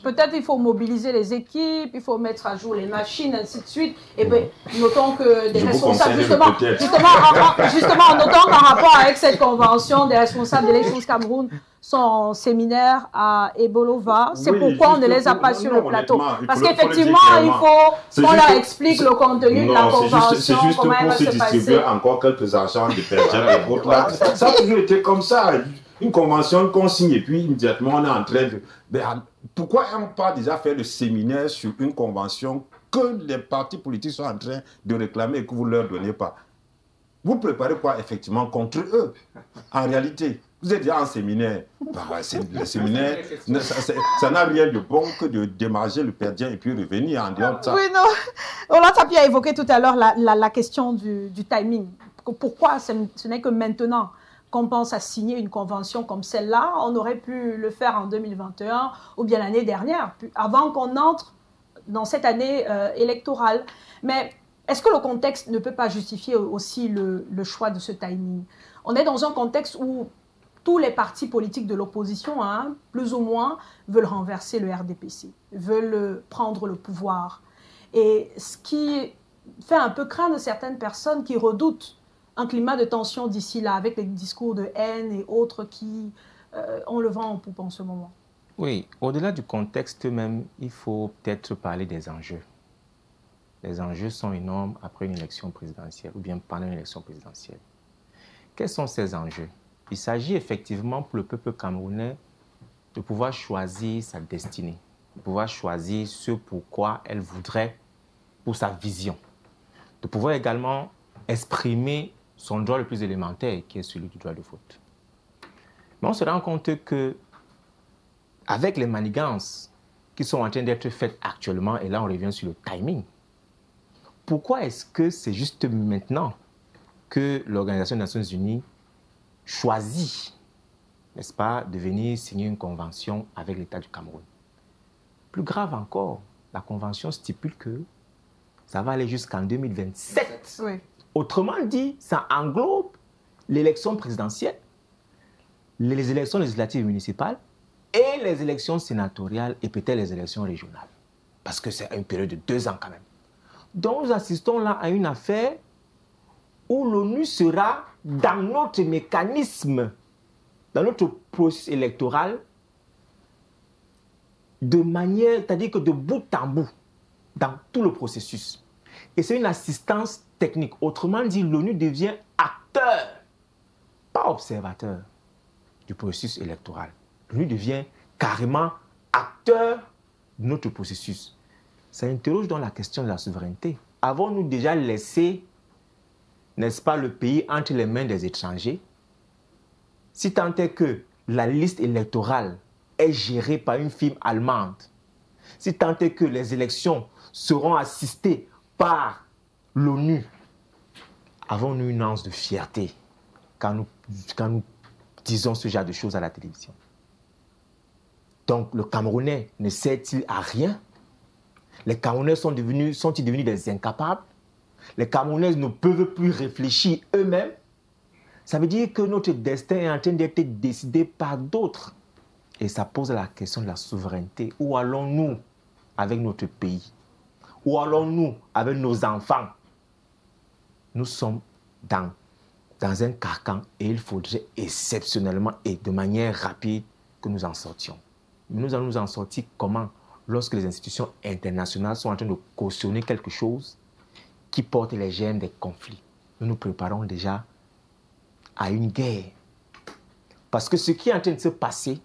A: Peut-être il faut mobiliser les équipes, il faut mettre à jour les machines, ainsi de suite. Et puis, notons que des responsables, justement, en notant qu'en rapport avec cette convention, des responsables d'Elections Cameroun sont en séminaire à Ebolova. C'est pourquoi on ne les a pas sur le plateau. Parce qu'effectivement, il faut qu'on leur explique le contenu de la convention.
T: C'est juste pour se distribuer encore quelques argents de perdre. Ça a toujours été comme ça. Une convention qu'on signe et puis immédiatement on est en train de... Pourquoi on pas déjà faire le séminaire sur une convention que les partis politiques sont en train de réclamer et que vous ne leur donnez pas? Vous préparez quoi effectivement contre eux? En réalité, vous êtes déjà en séminaire. Le séminaire, ça n'a rien de bon que de démarger le perdien et puis revenir en dehors de ça.
A: Oui, non. Roland Tapi a évoqué tout à l'heure la question du timing. Pourquoi ce n'est que maintenant qu'on pense à signer une convention comme celle-là? On aurait pu le faire en 2021 ou bien l'année dernière, avant qu'on entre dans cette année électorale. Mais est-ce que le contexte ne peut pas justifier aussi le choix de ce timing? On est dans un contexte où tous les partis politiques de l'opposition, hein, plus ou moins, veulent renverser le RDPC, veulent prendre le pouvoir. Et ce qui fait un peu craindre certaines personnes qui redoutent un climat de tension d'ici là, avec les discours de haine et autres qui ont le vent en poupe en ce moment.
S: Oui, au-delà du contexte même, il faut peut-être parler des enjeux. Les enjeux sont énormes après une élection présidentielle ou bien pendant une élection présidentielle. Quels sont ces enjeux? Il s'agit effectivement pour le peuple camerounais de pouvoir choisir sa destinée, de pouvoir choisir ce pourquoi elle voudrait pour sa vision, de pouvoir également exprimer son droit le plus élémentaire qui est celui du droit de vote. Mais on se rend compte que avec les manigances qui sont en train d'être faites actuellement, et là on revient sur le timing, pourquoi est-ce que c'est juste maintenant que l'Organisation des Nations Unies choisit, n'est-ce pas, de venir signer une convention avec l'État du Cameroun? Plus grave encore, la convention stipule que ça va aller jusqu'en 2027.
A: Oui.
S: Autrement dit, ça englobe l'élection présidentielle, les élections législatives et municipales et les élections sénatoriales et peut-être les élections régionales. Parce que c'est une période de 2 ans quand même. Donc nous assistons là à une affaire où l'ONU sera dans notre mécanisme, dans notre processus électoral, de manière, c'est-à-dire que de bout en bout, dans tout le processus. Et c'est une assistance technique. Autrement dit, l'ONU devient acteur, pas observateur du processus électoral. L'ONU devient carrément acteur de notre processus. Ça interroge donc la question de la souveraineté. Avons-nous déjà laissé, n'est-ce pas, le pays entre les mains des étrangers? Si tant est que la liste électorale est gérée par une firme allemande, si tant est que les élections seront assistées par l'ONU, avons-nous une once de fierté quand nous disons ce genre de choses à la télévision? Donc le Camerounais ne sert-il à rien? Les Camerounais sont-ils devenus des incapables? Les Camerounais ne peuvent plus réfléchir eux-mêmes? Ça veut dire que notre destin est en train d'être décidé par d'autres. Et ça pose la question de la souveraineté. Où allons-nous avec notre pays? Où allons-nous avec nos enfants? Nous sommes dans un carcan et il faudrait exceptionnellement et de manière rapide que nous en sortions. Mais nous allons nous en sortir comment? Lorsque les institutions internationales sont en train de cautionner quelque chose qui porte les germes des conflits. Nous nous préparons déjà à une guerre. Parce que ce qui est en train de se passer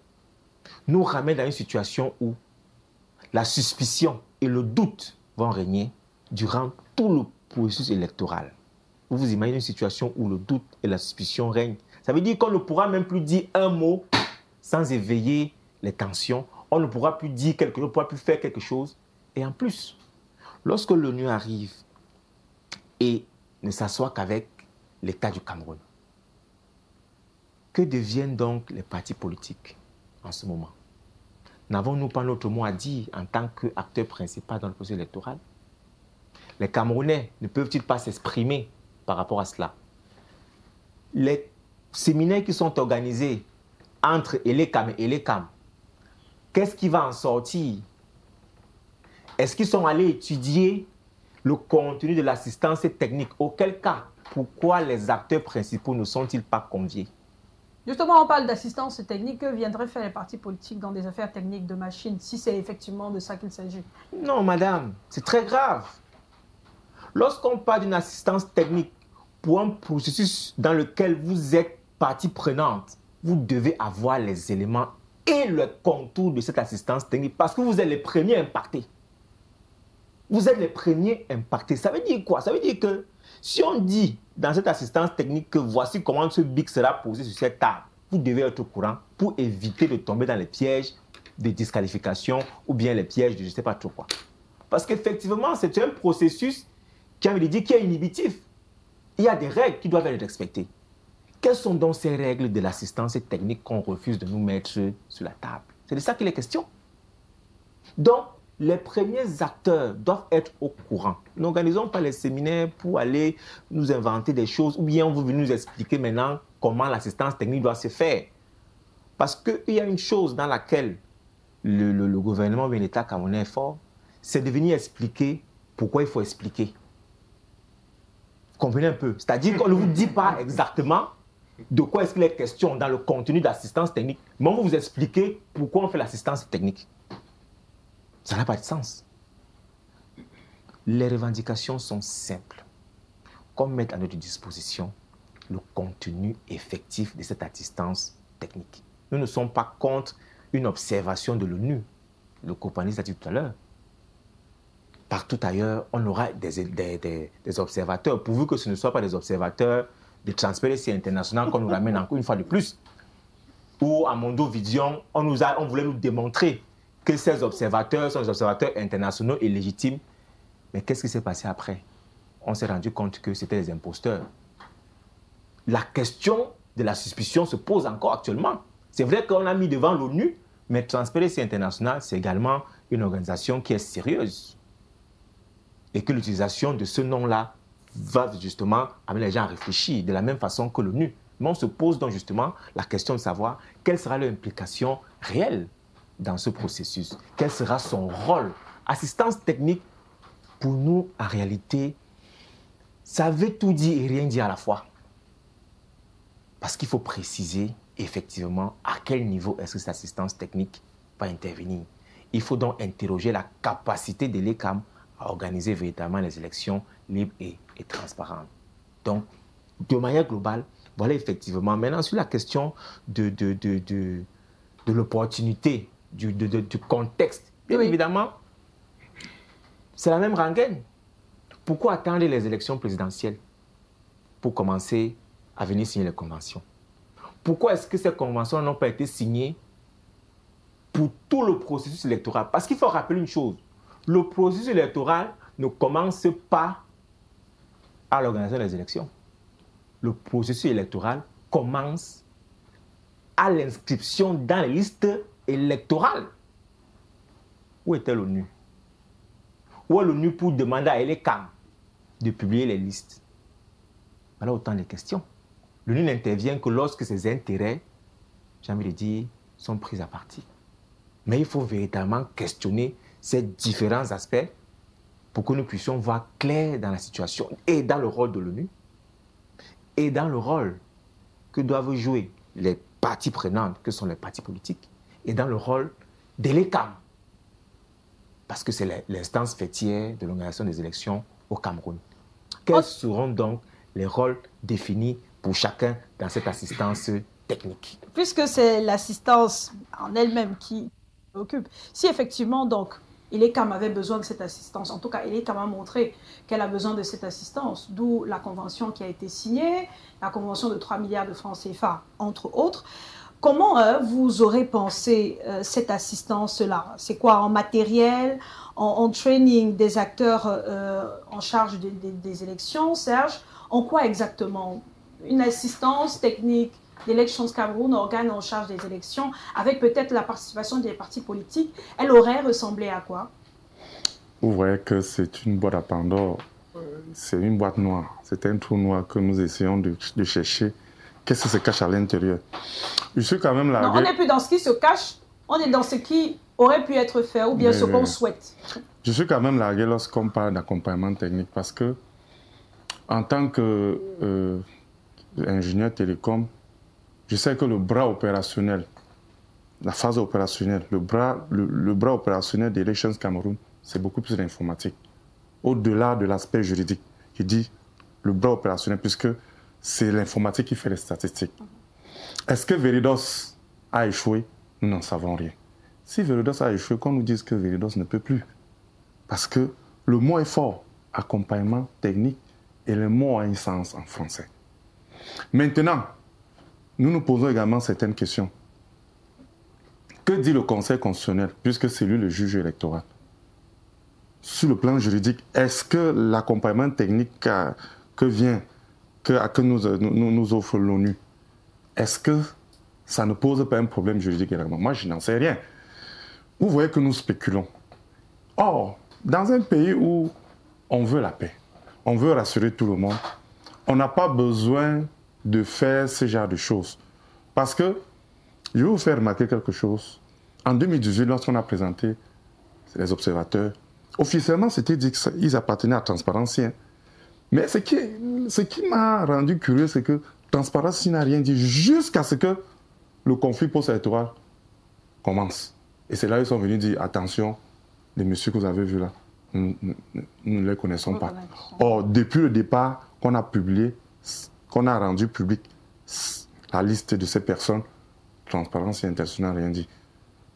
S: nous ramène dans une situation où la suspicion et le doute vont régner durant tout le processus électoral. Vous imaginez une situation où le doute et la suspicion règnent. Ça veut dire qu'on ne pourra même plus dire un mot sans éveiller les tensions. On ne pourra plus dire quelque chose, on ne pourra plus faire quelque chose. Et en plus, lorsque l'ONU arrive et ne s'assoit qu'avec l'État du Cameroun, que deviennent donc les partis politiques en ce moment? N'avons-nous pas notre mot à dire en tant qu'acteur principal dans le processus électoral? Les Camerounais ne peuvent-ils pas s'exprimer par rapport à cela? Les séminaires qui sont organisés entre ELECAM et ELECAM, qu'est-ce qui va en sortir? Est-ce qu'ils sont allés étudier le contenu de l'assistance technique? Auquel cas, pourquoi les acteurs principaux ne sont-ils pas conviés?
A: Justement, on parle d'assistance technique. Que viendraient faire les partis politiques dans des affaires techniques de machines, si c'est effectivement de ça qu'il s'agit?
S: Non, madame, c'est très grave. Lorsqu'on parle d'une assistance technique pour un processus dans lequel vous êtes partie prenante, vous devez avoir les éléments et le contour de cette assistance technique parce que vous êtes les premiers impactés. Vous êtes les premiers impactés. Ça veut dire quoi? Ça veut dire que si on dit dans cette assistance technique que voici comment ce BIC sera posé sur cette table, vous devez être au courant pour éviter de tomber dans les pièges de disqualification ou bien les pièges de je ne sais pas trop quoi. Parce qu'effectivement, c'est un processus qui est inhibitif. Il y a des règles qui doivent être respectées. Quelles sont donc ces règles de l'assistance technique qu'on refuse de nous mettre sur la table? C'est de ça qu'il est question. Donc, les premiers acteurs doivent être au courant. N'organisons pas les séminaires pour aller nous inventer des choses ou bien vous venez nous expliquer maintenant comment l'assistance technique doit se faire. Parce qu'il y a une chose dans laquelle le gouvernement ou l'État camerounais est fort, c'est de venir expliquer pourquoi il faut expliquer. Vous comprenez un peu? C'est-à-dire qu'on ne vous dit pas exactement de quoi est-ce qu'il est question dans le contenu d'assistance technique, mais on va vous expliquer pourquoi on fait l'assistance technique. Ça n'a pas de sens. Les revendications sont simples. Qu'on mette à notre disposition le contenu effectif de cette assistance technique. Nous ne sommes pas contre une observation de l'ONU. Le copaniste a dit tout à l'heure. Partout ailleurs, on aura des observateurs, pourvu que ce ne soient pas des observateurs de Transparency International qu'on nous ramène encore une fois de plus. Ou à Mondo Vision, on voulait nous démontrer que ces observateurs sont des observateurs internationaux et légitimes. Mais qu'est-ce qui s'est passé après? On s'est rendu compte que c'était des imposteurs. La question de la suspicion se pose encore actuellement. C'est vrai qu'on a mis devant l'ONU, mais Transparency International, c'est également une organisation qui est sérieuse. Et que l'utilisation de ce nom-là va justement amener les gens à réfléchir de la même façon que l'ONU. Mais on se pose donc justement la question de savoir quelle sera l'implication réelle dans ce processus. Quel sera son rôle? Assistance technique, pour nous, en réalité, ça veut tout dire et rien dire à la fois. Parce qu'il faut préciser effectivement à quel niveau est-ce que cette assistance technique va intervenir. Il faut donc interroger la capacité de l'ECAM à organiser véritablement les élections libres et transparentes. Donc, de manière globale, voilà effectivement. Maintenant, sur la question de l'opportunité, du contexte, bien évidemment, c'est la même rengaine. Pourquoi attendre les élections présidentielles pour commencer à venir signer les conventions? Pourquoi est-ce que ces conventions n'ont pas été signées pour tout le processus électoral? Parce qu'il faut rappeler une chose, le processus électoral ne commence pas à l'organisation des élections. Le processus électoral commence à l'inscription dans les listes électorales. Où était l'ONU? Où est l'ONU pour demander à l'ECAM de publier les listes? Voilà autant de questions. L'ONU n'intervient que lorsque ses intérêts, j'ai envie de dire, sont pris à partie. Mais il faut véritablement questionner ces différents aspects pour que nous puissions voir clair dans la situation et dans le rôle de l'ONU et dans le rôle que doivent jouer les parties prenantes, que sont les partis politiques, et dans le rôle de l'ECAM. Parce que c'est l'instance fêtière de l'organisation des élections au Cameroun. Quels seront donc les rôles définis pour chacun dans cette assistance technique?
A: Puisque c'est l'assistance en elle-même qui occupe, si effectivement donc l'ECAM avait besoin de cette assistance, en tout cas l'ECAM a montré qu'elle a besoin de cette assistance, d'où la convention qui a été signée, la convention de 3 milliards de francs CFA, entre autres. Comment vous aurez pensé cette assistance-là? C'est quoi, en matériel, en training des acteurs en charge des élections, Serge? En quoi exactement? Une assistance technique d'Elections Cameroun, organe en charge des élections, avec peut-être la participation des partis politiques, elle aurait ressemblé à quoi?
R: Vous voyez que c'est une boîte à Pandore, c'est une boîte noire, c'est un trou noir que nous essayons de chercher. Qu'est-ce qui se cache à l'intérieur? Je suis quand même là.
A: Non, on n'est plus dans ce qui se cache, on est dans ce qui aurait pu être fait ou bien ce qu'on souhaite.
R: Je suis quand même largué lorsqu'on parle d'accompagnement technique parce que, en tant qu'ingénieur télécom, je sais que le bras opérationnel, la phase opérationnelle, le bras opérationnel d'Elections Cameroun, c'est beaucoup plus d'informatique. Au-delà de l'aspect juridique, je dis le bras opérationnel, puisque c'est l'informatique qui fait les statistiques. Est-ce que Veridos a échoué? Nous n'en savons rien. Si Veridos a échoué, qu'on nous dise que Veridos ne peut plus. Parce que le mot est fort, accompagnement technique, et le mot a un sens en français. Maintenant, nous nous posons également certaines questions. Que dit le Conseil constitutionnel, puisque c'est lui le juge électoral? Sur le plan juridique, est-ce que l'accompagnement technique que nous offre l'ONU, est-ce que ça ne pose pas un problème juridique également? Moi, je n'en sais rien. Vous voyez que nous spéculons. Or, dans un pays où on veut la paix, on veut rassurer tout le monde, on n'a pas besoin de faire ce genre de choses. Parce que, je vais vous faire remarquer quelque chose. En 2018, lorsqu'on a présenté les observateurs, officiellement, c'était dit qu'ils appartenaient à Transparency. Hein. Mais ce qui m'a rendu curieux, c'est que Transparency n'a rien dit jusqu'à ce que le conflit post-électoral commence. Et c'est là qu'ils sont venus dire, attention, les messieurs que vous avez vus là, nous ne les connaissons pas. Or, depuis le départ qu'on a publié, qu'on a rendu public la liste de ces personnes, Transparency International n'a rien dit.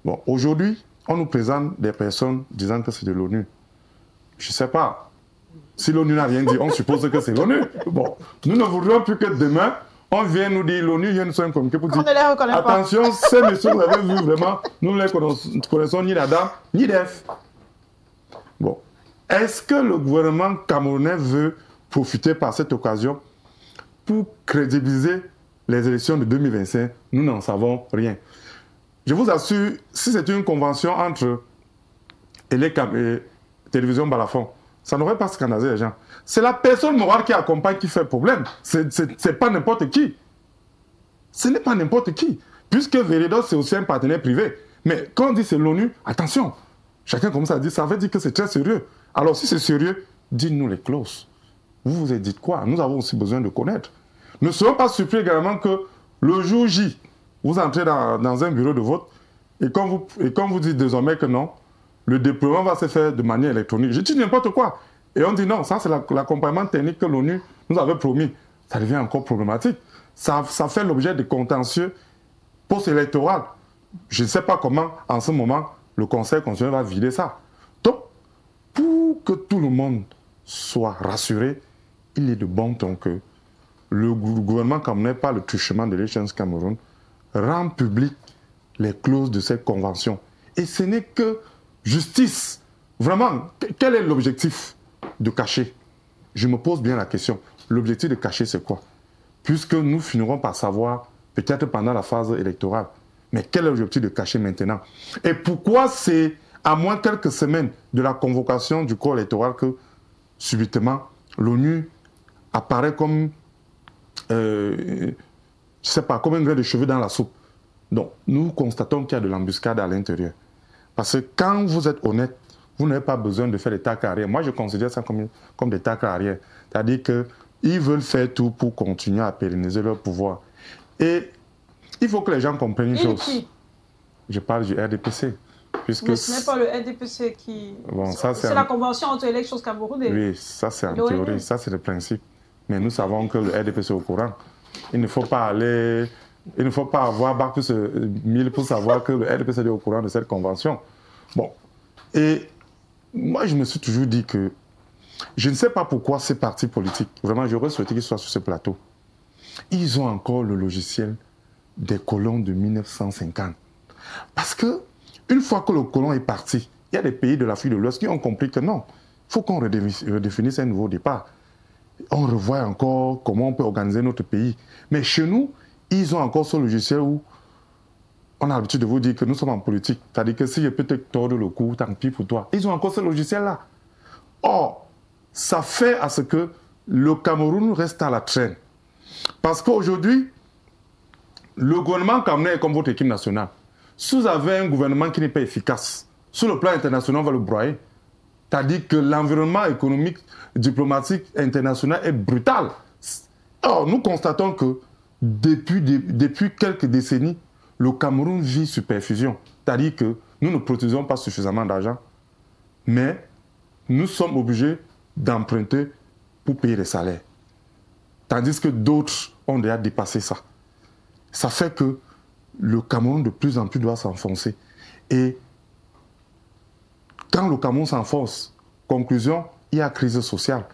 R: Bon, aujourd'hui, on nous présente des personnes disant que c'est de l'ONU. Je ne sais pas. Si l'ONU n'a rien dit, on suppose que c'est l'ONU. Bon, nous ne voudrions plus que demain, on vient nous dire, l'ONU vient nous faire un communiqué pour dire, attention, ces messieurs que vous avez vus, vraiment, nous ne les connaissons ni d'Adam, ni d'Ève. Bon, est-ce que le gouvernement camerounais veut profiter par cette occasion pour crédibiliser les élections de 2025? Nous n'en savons rien. Je vous assure, si c'était une convention entre Elecam et Télévision Balafon, ça n'aurait pas scandalisé les gens. C'est la personne morale qui accompagne qui fait problème. C'est pas n'importe qui. Ce n'est pas n'importe qui. Puisque Veridos, c'est aussi un partenaire privé. Mais quand on dit c'est l'ONU, attention, chacun commence à dire, ça veut dire que c'est très sérieux. Alors si c'est sérieux, dites-nous les clauses. Vous vous êtes dit quoi? Nous avons aussi besoin de connaître. Ne soyons pas surpris également que le jour J, vous entrez dans un bureau de vote et quand vous dites désormais que non, le déploiement va se faire de manière électronique. Je dis n'importe quoi. Et on dit non, ça c'est l'accompagnement technique que l'ONU nous avait promis. Ça devient encore problématique. Ça fait l'objet de contentieux post-électoral. Je ne sais pas comment, en ce moment, le Conseil constitutionnel va vider ça. Donc, pour que tout le monde soit rassuré, il est de bon ton que le gouvernement camerounais, par le truchement de l'Elections Cameroun, rend public les clauses de cette convention. Et ce n'est que justice. Vraiment, quel est l'objectif de cacher? Je me pose bien la question. L'objectif de cacher, c'est quoi? Puisque nous finirons par savoir, peut-être pendant la phase électorale, mais quel est l'objectif de cacher maintenant? Et pourquoi c'est à moins quelques semaines de la convocation du corps électoral que, subitement, l'ONU apparaît comme, je sais pas, comme un grain de cheveux dans la soupe? Donc, nous constatons qu'il y a de l'embuscade à l'intérieur. Parce que quand vous êtes honnête, vous n'avez pas besoin de faire des tacles arrière. Moi, je considère ça comme des tacles arrière. C'est-à-dire qu'ils veulent faire tout pour continuer à pérenniser leur pouvoir. Et il faut que les gens comprennent une chose. Je parle du RDPC.
A: Puisque mais ce n'est pas le RDPC qui...
R: Bon,
A: c'est la convention entre Elections Cameroun et...
R: Oui, ça c'est en théorie, ça c'est le principe. Mais nous savons que le RDPC est au courant. Il ne faut pas aller... Il ne faut pas avoir bac plus 1000 pour savoir que le RDPC est au courant de cette convention. Bon. Et moi, je me suis toujours dit que je ne sais pas pourquoi ces partis politiques, vraiment, j'aurais souhaité qu'ils soient sur ce plateau. Ils ont encore le logiciel des colons de 1950. Parce que une fois que le colon est parti, il y a des pays de l'Afrique de l'Ouest qui ont compris que non, il faut qu'on redéfinisse un nouveau départ. On revoit encore comment on peut organiser notre pays. Mais chez nous, ils ont encore ce logiciel où on a l'habitude de vous dire que nous sommes en politique. C'est-à-dire que si je peux te tordre le cou, tant pis pour toi. Ils ont encore ce logiciel-là. Or, ça fait à ce que le Cameroun reste à la traîne. Parce qu'aujourd'hui, le gouvernement camerounais est comme votre équipe nationale. Si vous avez un gouvernement qui n'est pas efficace, sur le plan international, on va le broyer. C'est-à-dire que l'environnement économique, diplomatique, international est brutal. Or, nous constatons que depuis quelques décennies, le Cameroun vit sur perfusion. C'est-à-dire que nous ne produisons pas suffisamment d'argent, mais nous sommes obligés d'emprunter pour payer les salaires. Tandis que d'autres ont déjà dépassé ça. Ça fait que le Cameroun de plus en plus doit s'enfoncer. Et quand le Cameroun s'enfonce, conclusion, il y a crise sociale.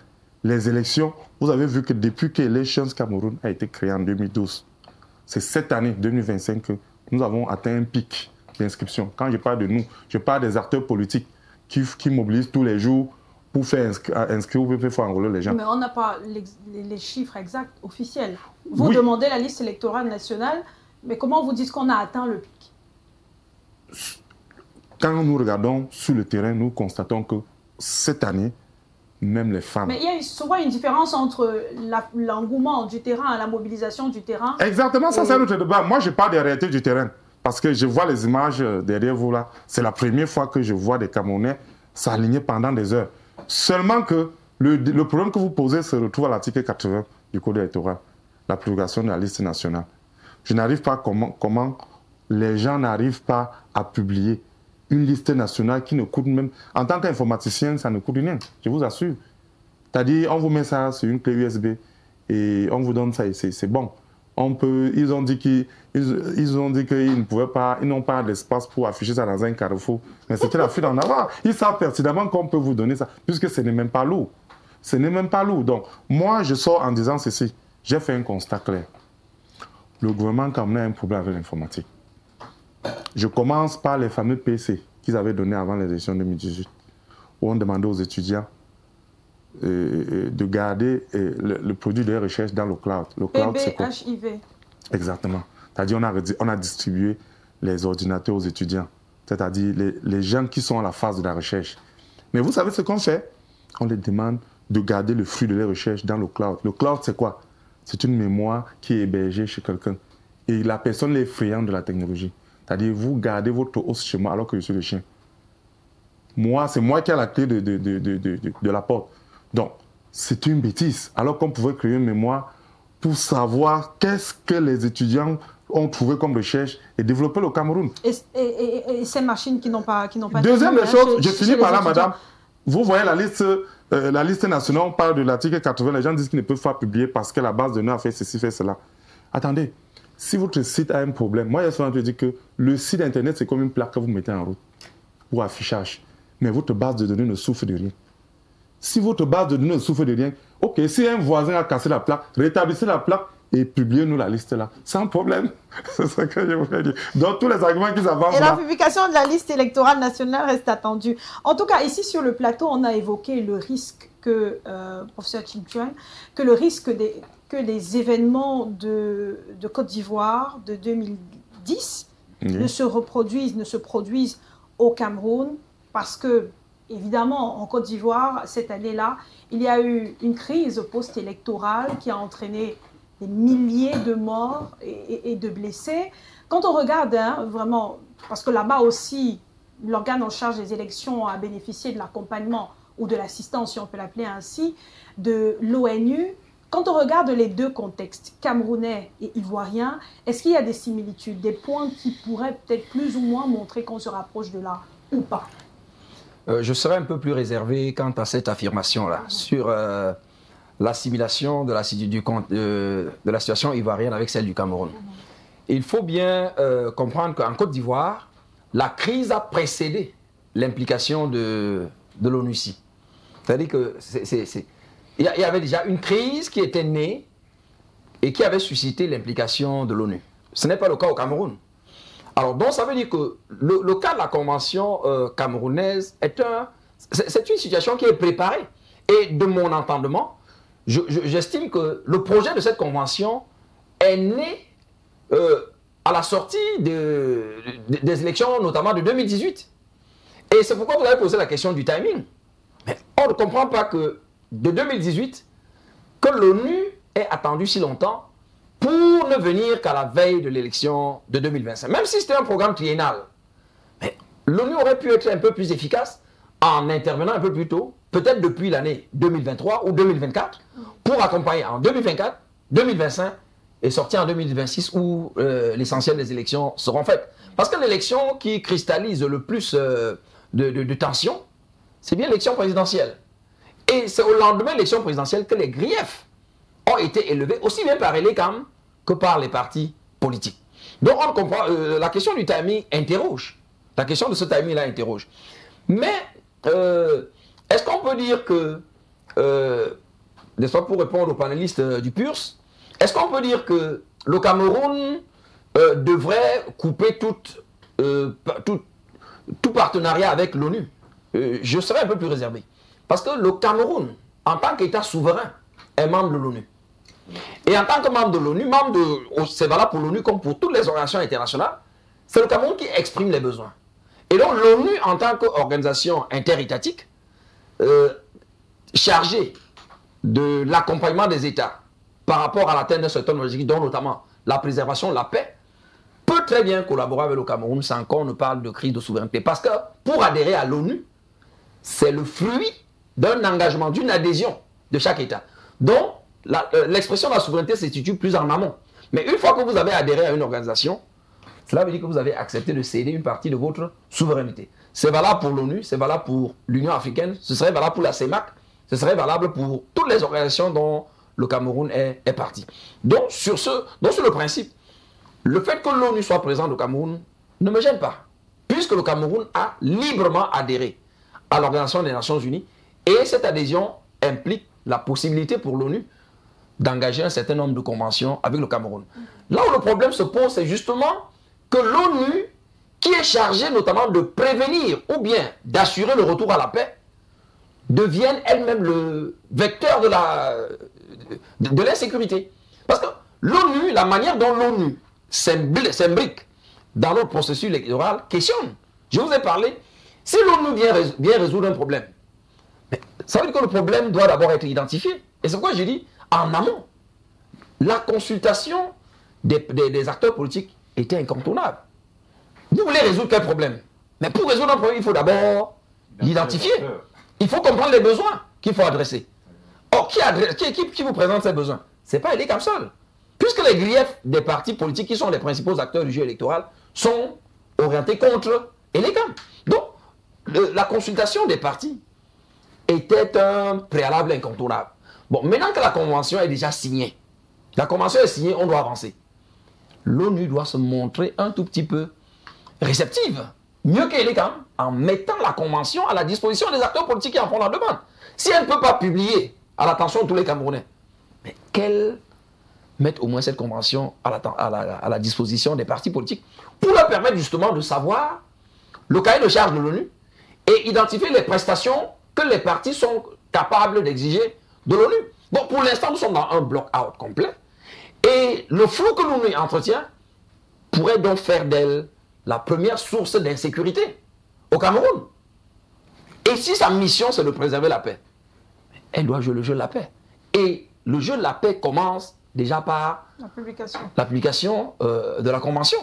R: Les élections, vous avez vu que depuis que l'Elections Cameroun a été créée en 2012, c'est cette année, 2025, que nous avons atteint un pic d'inscription. Quand je parle de nous, je parle des acteurs politiques qui mobilisent tous les jours pour faire inscrire ou pour faire enrôler les gens.
A: Mais on n'a pas les chiffres exacts, officiels. Vous demandez la liste électorale nationale, mais comment vous dites qu'on a atteint le pic?
R: quand nous regardons sur le terrain, nous constatons que cette année, même les femmes...
A: Mais il y a souvent une différence entre l'engouement du terrain, la mobilisation du terrain.
R: Exactement, ça c'est un autre débat. Moi, je parle des réalités du terrain. Parce que je vois les images derrière vous là. C'est la première fois que je vois des Camerounais s'aligner pendant des heures. Seulement que le problème que vous posez se retrouve à l'article 80 du Code électoral, la publication de la liste nationale. Je n'arrive pas comment les gens n'arrivent pas à publier une liste nationale qui ne coûte même... En tant qu'informaticien, ça ne coûte rien, je vous assure. C'est-à-dire, on vous met ça sur une clé USB et on vous donne ça et c'est bon. Ils ont dit qu'ils ne pouvaient pas, ils n'ont pas d'espace pour afficher ça dans un carrefour. Mais c'était la fuite en avant. Ils savent pertinemment qu'on peut vous donner ça, puisque ce n'est même pas lourd. Ce n'est même pas lourd. Donc, moi, je sors en disant ceci. J'ai fait un constat clair. Le gouvernement camerounais a un problème avec l'informatique. Je commence par les fameux PC qu'ils avaient donnés avant les élections 2018, où on demandait aux étudiants de garder le produit de leur recherche dans le cloud. Le cloud, c'est quoi?
A: PBHIV.
R: Exactement. C'est-à-dire on a distribué les ordinateurs aux étudiants, c'est-à-dire les gens qui sont à la phase de la recherche. Mais vous savez ce qu'on fait? On les demande de garder le fruit de leur recherche dans le cloud. Le cloud, c'est quoi? C'est une mémoire qui est hébergée chez quelqu'un. Et la personne est friande de la technologie. C'est-à-dire, vous gardez votre os chez moi alors que je suis le chien. Moi, c'est moi qui ai la clé de la porte. Donc, c'est une bêtise. Alors qu'on pouvait créer une mémoire pour savoir qu'est-ce que les étudiants ont trouvé comme recherche et développer le Cameroun.
A: Et ces machines qui n'ont pas...
R: Deuxième des choses, je finis par là, madame. Vous voyez la liste nationale, on parle de l'article 80, les gens disent qu'ils ne peuvent pas publier parce que la base de données a fait ceci, fait cela. Attendez, si votre site a un problème, moi, il y a souvent je dis que le site internet, c'est comme une plaque que vous mettez en route pour affichage. Mais votre base de données ne souffre de rien. Si votre base de données ne souffre de rien, ok, si un voisin a cassé la plaque, rétablissez la plaque et publiez-nous la liste là. Sans problème. C'est ce que je voulais dire. Donc, tous les arguments qu'ils avancent.
A: Et la publication de la liste électorale nationale reste attendue. En tout cas, ici sur le plateau, on a évoqué le risque que, professeur Chinchuan, que le risque que les événements de Côte d'Ivoire de 2010 ne se produisent au Cameroun parce que, évidemment, en Côte d'Ivoire, cette année-là, il y a eu une crise post-électorale qui a entraîné des milliers de morts et de blessés. Quand on regarde, vraiment, parce que là-bas aussi, l'organe en charge des élections a bénéficié de l'accompagnement ou de l'assistance, si on peut l'appeler ainsi, de l'ONU. Quand on regarde les deux contextes, camerounais et ivoirien, est-ce qu'il y a des similitudes, des points qui pourraient peut-être plus ou moins montrer qu'on se rapproche de là ou pas?
Q: Je serais un peu plus réservé quant à cette affirmation-là, sur l'assimilation de la situation ivoirienne avec celle du Cameroun. Il faut bien comprendre qu'en Côte d'Ivoire, la crise a précédé l'implication de l'ONUCI. C'est-à-dire qu'il y avait déjà une crise qui était née et qui avait suscité l'implication de l'ONU. Ce n'est pas le cas au Cameroun. Alors, donc, ça veut dire que le cas de la convention camerounaise c'est une situation qui est préparée. Et de mon entendement, j'estime que le projet de cette convention est né à la sortie des élections, notamment de 2018. Et c'est pourquoi vous avez posé la question du timing. Mais on ne comprend pas que de 2018, que l'ONU ait attendu si longtemps pour ne venir qu'à la veille de l'élection de 2025. Même si c'était un programme triennal. Mais l'ONU aurait pu être un peu plus efficace en intervenant un peu plus tôt, peut-être depuis l'année 2023 ou 2024, pour accompagner en 2024, 2025 et sortir en 2026 où l'essentiel des élections seront faites. Parce que l'élection qui cristallise le plus de tension, c'est bien l'élection présidentielle. Et c'est au lendemain de l'élection présidentielle que les griefs ont été élevés, aussi bien par l'ELECAM que par les partis politiques. Donc on comprend, la question du timing interroge. La question de ce timing-là interroge. Mais, est-ce qu'on peut dire que, n'est-ce pas, pour répondre aux panélistes du PURS, est-ce qu'on peut dire que le Cameroun devrait couper tout partenariat avec l'ONU? Je serais un peu plus réservé. Parce que le Cameroun, en tant qu'État souverain, est membre de l'ONU. Et en tant que membre de l'ONU, c'est valable pour l'ONU comme pour toutes les organisations internationales, c'est le Cameroun qui exprime les besoins. Et donc l'ONU, en tant qu'organisation interétatique, chargée de l'accompagnement des États par rapport à l'atteinte d'un certain objectif, dont notamment la préservation de la paix, peut très bien collaborer avec le Cameroun sans qu'on ne parle de crise de souveraineté. Parce que pour adhérer à l'ONU, c'est le fruit d'un engagement, d'une adhésion de chaque État. Donc, l'expression de la souveraineté se situe plus en amont. Mais une fois que vous avez adhéré à une organisation, cela veut dire que vous avez accepté de céder une partie de votre souveraineté. C'est valable pour l'ONU, c'est valable pour l'Union africaine, ce serait valable pour la CEMAC, ce serait valable pour toutes les organisations dont le Cameroun est parti. Donc, sur le principe, le fait que l'ONU soit présente au Cameroun ne me gêne pas, puisque le Cameroun a librement adhéré à l'Organisation des Nations Unies, et cette adhésion implique la possibilité pour l'ONU d'engager un certain nombre de conventions avec le Cameroun. Là où le problème se pose, c'est justement que l'ONU, qui est chargée notamment de prévenir ou bien d'assurer le retour à la paix, devienne elle-même le vecteur de l'insécurité. Parce que l'ONU, la manière dont l'ONU s'imbrique dans notre processus électoral, questionne. Je vous ai parlé, si l'ONU vient résoudre un problème, mais ça veut dire que le problème doit d'abord être identifié. Et c'est pourquoi j'ai dit, en amont, la consultation des acteurs politiques était incontournable. Vous voulez résoudre quel problème? Mais pour résoudre un problème, il faut d'abord l'identifier. Il faut comprendre les besoins qu'il faut adresser. Or, qui vous présente ces besoins? Ce n'est pas Elecam seul. Puisque les griefs des partis politiques, qui sont les principaux acteurs du jeu électoral, sont orientés contre Elecam. Donc, la consultation des partis était un préalable incontournable. Bon, maintenant que la convention est déjà signée, la convention est signée, on doit avancer. L'ONU doit se montrer un tout petit peu réceptive, mieux qu'Elecam, en mettant la convention à la disposition des acteurs politiques qui en font la demande. Si elle ne peut pas publier à l'attention de tous les Camerounais, mais qu'elle mette au moins cette convention à la disposition des partis politiques pour leur permettre justement de savoir le cahier de charge de l'ONU et identifier les prestations que les partis sont capables d'exiger de l'ONU. Bon, pour l'instant, nous sommes dans un block-out complet. Et le flou que l'ONU entretient pourrait donc faire d'elle la première source d'insécurité au Cameroun. Et si sa mission, c'est de préserver la paix, elle doit jouer le jeu de la paix. Et le jeu de la paix commence déjà par la publication de la Convention.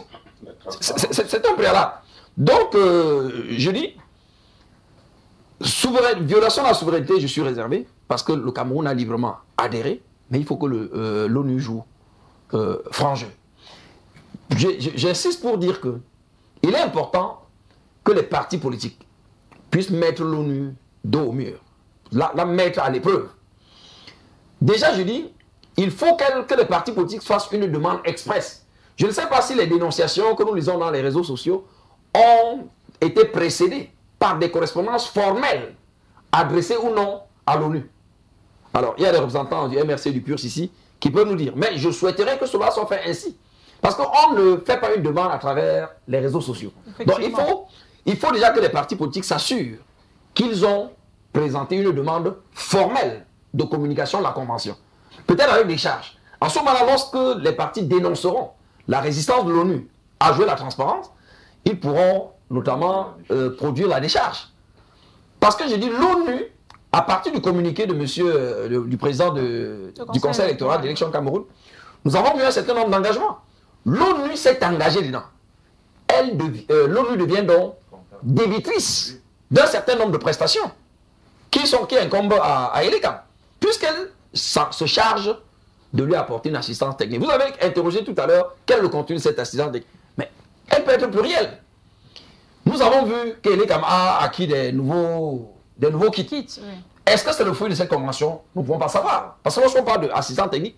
Q: C'est un préalable. Donc, je dis, violation de la souveraineté, je suis réservé, parce que le Cameroun a librement adhéré, mais il faut que l'ONU joue franc jeu. J'insiste pour dire que il est important que les partis politiques puissent mettre l'ONU dos au mur, la mettre à l'épreuve. Déjà, je dis, il faut que les partis politiques fassent une demande expresse. Je ne sais pas si les dénonciations que nous lisons dans les réseaux sociaux ont été précédées par des correspondances formelles adressées ou non à l'ONU. Alors, il y a des représentants du MRC du PURS ici qui peuvent nous dire, mais je souhaiterais que cela soit fait ainsi. Parce qu'on ne fait pas une demande à travers les réseaux sociaux. Donc, il faut déjà que les partis politiques s'assurent qu'ils ont présenté une demande formelle de communication de la Convention. Peut-être avec des charges. En ce moment-là, lorsque les partis dénonceront la résistance de l'ONU à jouer la transparence, ils pourront notamment produire la décharge. Parce que je dis, l'ONU, à partir du communiqué de du président du Conseil électoral d'élection Cameroun, nous avons vu un certain nombre d'engagements. L'ONU s'est engagée dedans. L'ONU devient donc débitrice d'un certain nombre de prestations qui incombent à Elecam, puisqu'elle se charge de lui apporter une assistance technique. Vous avez interrogé tout à l'heure quel est le contenu de cette assistance technique. Mais elle peut être plurielle. Nous avons vu qu'Elecam a acquis des nouveaux kits. Oui. Est-ce que c'est le fruit de cette convention? Nous ne pouvons pas savoir. Parce que lorsqu'on parle d'assistance technique,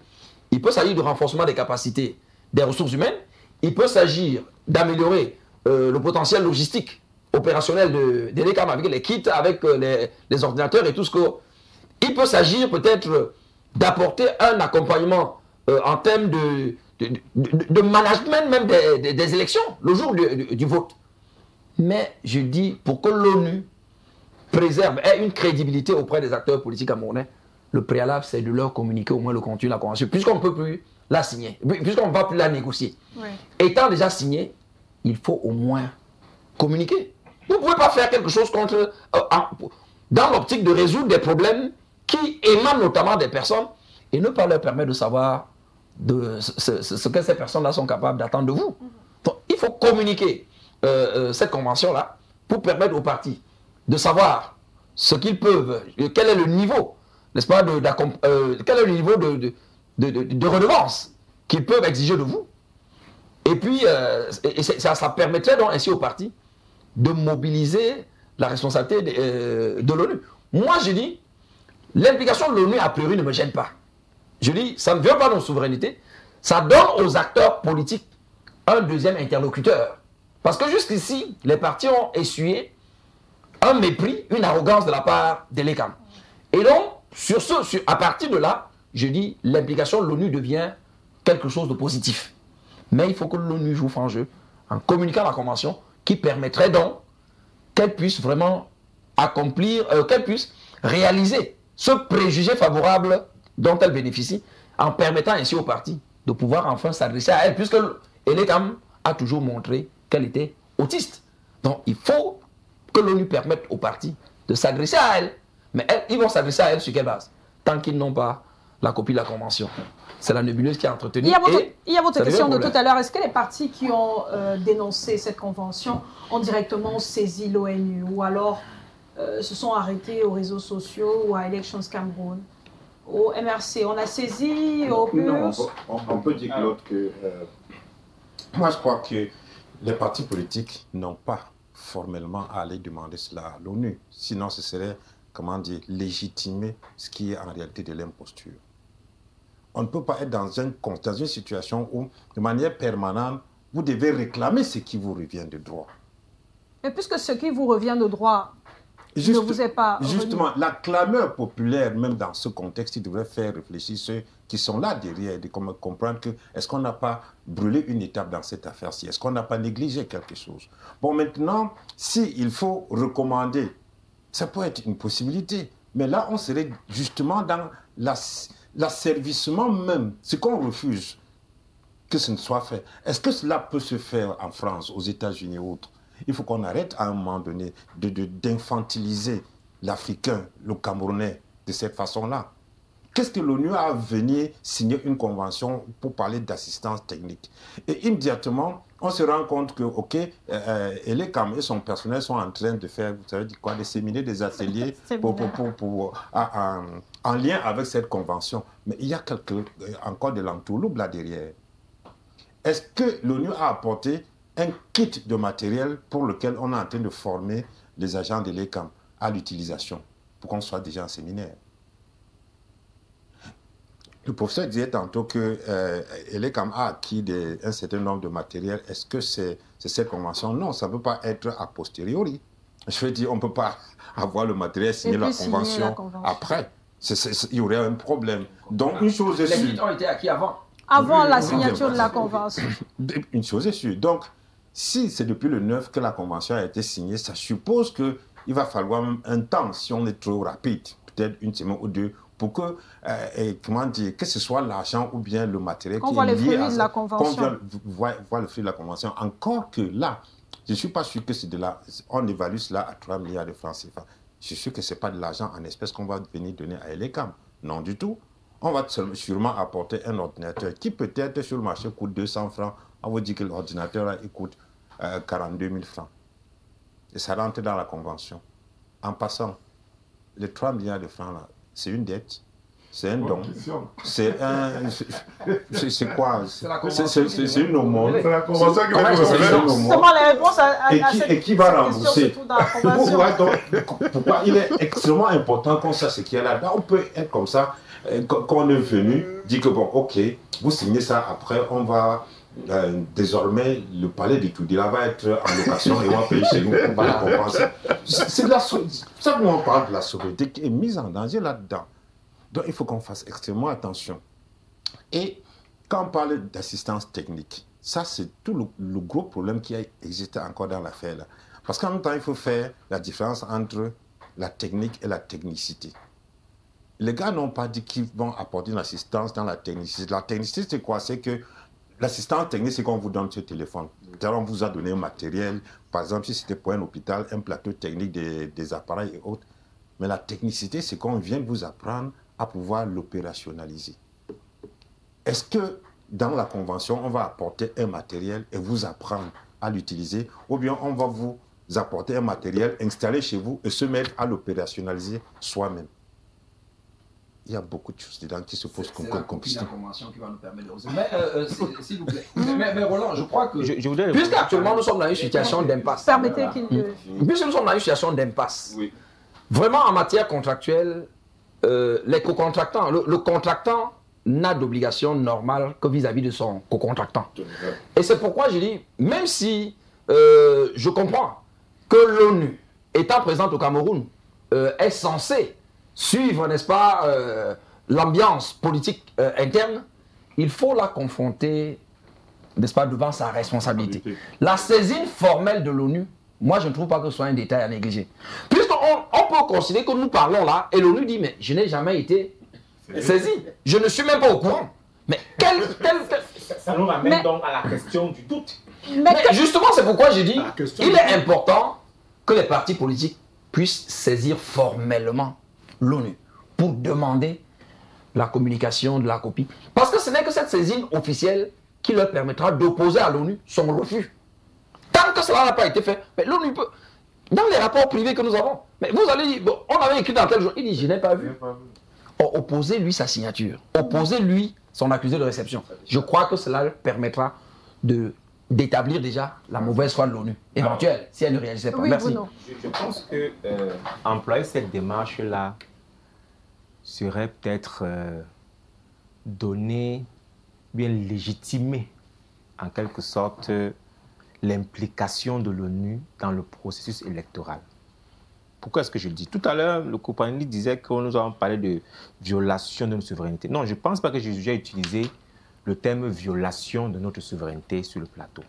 Q: il peut s'agir de renforcement des capacités des ressources humaines, il peut s'agir d'améliorer le potentiel logistique opérationnel d'Elecam avec les kits, avec les ordinateurs et tout ce que... Il peut s'agir peut-être d'apporter un accompagnement en termes de management même des élections, le jour du vote. Mais je dis, pour que l'ONU préserve une crédibilité auprès des acteurs politiques camerounais, le préalable, c'est de leur communiquer au moins le contenu de la Convention, puisqu'on ne peut plus la signer, puisqu'on ne va plus la négocier. Oui. Étant déjà signé, il faut au moins communiquer. Vous ne pouvez pas faire quelque chose contre, dans l'optique de résoudre des problèmes qui émanent notamment des personnes et ne pas leur permettre de savoir ce que ces personnes-là sont capables d'attendre de vous. Donc, il faut communiquer cette convention-là pour permettre aux partis de savoir ce qu'ils peuvent, quel est le niveau, n'est-ce pas, quel est le niveau de redevance qu'ils peuvent exiger de vous. Et puis, ça permettrait donc ainsi aux partis de mobiliser la responsabilité de l'ONU. Moi, je dis, l'implication de l'ONU, a priori, ne me gêne pas. Je dis, ça ne vient pas de nos souverainetés, ça donne aux acteurs politiques un deuxième interlocuteur. Parce que jusqu'ici, les partis ont essuyé un mépris, une arrogance de la part de l'ECAM. Et donc, à partir de là, je dis, l'implication de l'ONU devient quelque chose de positif. Mais il faut que l'ONU joue franc jeu en communiquant la convention qui permettrait donc qu'elle puisse vraiment accomplir, qu'elle puisse réaliser ce préjugé favorable dont elle bénéficie en permettant ainsi aux partis de pouvoir enfin s'adresser à elle, puisque l'ECAM a toujours montré qu'elle était autiste. Donc il faut que l'ONU permette aux partis de s'adresser à elle. Mais ils vont s'adresser à elle sur quelle base? Tant qu'ils n'ont pas la copie de la convention. C'est la nébuleuse qui est entretenue.
A: Il y a votre question de tout à l'heure. Est-ce que les partis qui ont dénoncé cette convention ont directement saisi l'ONU ou alors se sont arrêtés aux réseaux sociaux ou à Elections Cameroun, au MRC? On a saisi au PURS?
T: Non, on peut dire, Claude, que moi je crois que les partis politiques n'ont pas formellement à aller demander cela à l'ONU. Sinon ce serait, comment dire, légitimer ce qui est en réalité de l'imposture. On ne peut pas être dans une situation où, de manière permanente, vous devez réclamer ce qui vous revient de droit.
A: Mais puisque ce qui vous revient de droit ne vous est pas revenu.
T: Justement, la clameur populaire, même dans ce contexte, il devrait faire réfléchir ceux qui sont là derrière, de comprendre que est-ce qu'on n'a pas brûlé une étape dans cette affaire-ci? Est-ce qu'on n'a pas négligé quelque chose? Bon, maintenant, s'il faut recommander, ça peut être une possibilité. Mais là, on serait justement dans l'asservissement même, ce qu'on refuse que ce ne soit fait. Est-ce que cela peut se faire en France, aux États-Unis et autres? Il faut qu'on arrête à un moment donné d'infantiliser l'Africain, le Camerounais, de cette façon-là. Qu'est-ce que l'ONU a à venir signer une convention pour parler d'assistance technique? Et immédiatement, on se rend compte que, ok, l'ECAM et son personnel sont en train de faire, vous savez quoi, des séminaires, des ateliers en lien avec cette convention. Mais il y a encore de l'entourloupe là derrière. Est-ce que l'ONU a apporté un kit de matériel pour lequel on est en train de former les agents de l'ECAM à l'utilisation, pour qu'on soit déjà en séminaire? Le professeur disait tantôt que l'ECAM a acquis un certain nombre de matériel. Est-ce que c'est cette convention? Non, ça ne peut pas être a posteriori. Je veux dire, on ne peut pas avoir le matériel, signer la convention après. Il y aurait un problème. Donc, une chose est sûre.
Q: Les kits ont été acquis avant.
A: Avant la signature de la convention.
T: Une chose est sûre. Donc, si c'est depuis le 9 que la convention a été signée, ça suppose qu'il va falloir un temps, si on est trop rapide, peut-être une semaine ou deux, pour que, comment dire, que ce soit l'argent ou bien le matériel qui est lié à la convention. Qu'on voit le fruit de la convention. Encore que là, je ne suis pas sûr que c'est de là, on évalue cela à 3 milliards de francs CFA. Je suis sûr que ce n'est pas de l'argent en espèces qu'on va venir donner à l'ECAM. Non du tout. On va sûrement apporter un ordinateur qui peut-être sur le marché coûte 200 francs. On vous dit que l'ordinateur là, il coûte 42 000 francs. Et ça rentre dans la convention. En passant, les 3 milliards de francs là, c'est une dette, c'est un don, c'est un... C'est quoi? C'est une aumône. C'est la convention qui va
A: justement les réponses
T: et qui va rembourser. Pourquoi il est extrêmement important qu'on sache ce qu'il y a là-dedans. On peut être comme ça, quand on est venu, dire que bon, ok, vous signez ça, après on va... désormais, le palais de Toudila va être en location et on va payer chez nous pour la compenser. C'est ça où on parle de la souveraineté qui est mise en danger là-dedans. Donc il faut qu'on fasse extrêmement attention. Et quand on parle d'assistance technique, ça c'est tout le gros problème qui a existé encore dans l'affaire là. Parce qu'en même temps, il faut faire la différence entre la technique et la technicité. Les gars n'ont pas dit qu'ils vont apporter une assistance dans la technicité. La technicité, c'est quoi? C'est que l'assistance technique, c'est qu'on vous donne ce téléphone. On vous a donné un matériel, par exemple, si c'était pour un hôpital, un plateau technique des appareils et autres. Mais la technicité, c'est qu'on vient de vous apprendre à pouvoir l'opérationnaliser. Est-ce que dans la convention, on va apporter un matériel et vous apprendre à l'utiliser, ou bien on va vous apporter un matériel, installer chez vous et se mettre à l'opérationnaliser soi-même? Il y a beaucoup de choses dedans qui se posent comme question.
Q: C'est la convention qui va nous permettre de résoudre. Mais, s'il vous plaît. Mais Roland, je crois que... Puisqu'actuellement nous sommes dans une situation d'impasse.
A: Permettez qu'il...
Q: Puisque nous sommes dans une situation d'impasse, vraiment en matière contractuelle, les co-contractants, le contractant n'a d'obligation normale que vis-à-vis de son co-contractant. Et c'est pourquoi je dis, même si je comprends que l'ONU, étant présente au Cameroun, est censée suivre, n'est-ce pas, l'ambiance politique interne, il faut la confronter, n'est-ce pas, devant sa responsabilité. La saisine formelle de l'ONU, moi je ne trouve pas que ce soit un détail à négliger. Puisqu'on peut considérer que nous parlons là, et l'ONU dit, mais je n'ai jamais été saisi, je ne suis même pas au courant. Mais
S: ça nous ramène donc à la question du doute.
Q: Mais justement, c'est pourquoi je dis, il est important que les partis politiques puissent saisir formellement l'ONU pour demander la communication de la copie. Parce que ce n'est que cette saisine officielle qui leur permettra d'opposer à l'ONU son refus. Tant que cela n'a pas été fait, mais l'ONU peut... Dans les rapports privés que nous avons, mais vous allez dire, bon, on avait écrit dans tel jour, il dit, je n'ai pas vu. Opposez-lui sa signature, opposez-lui son accusé de réception. Je crois que cela permettra d'établir déjà la mauvaise foi de l'ONU, éventuelle, si elle ne réagissait pas. Merci.
S: Je pense que employer cette démarche-là serait peut-être donner, bien légitimer, en quelque sorte, l'implication de l'ONU dans le processus électoral. Pourquoi est-ce que je le dis? Tout à l'heure, le compagnie disait que nous avons parlé de violation de notre souveraineté. Non, je ne pense pas que j'ai utilisé le terme violation de notre souveraineté sur le plateau.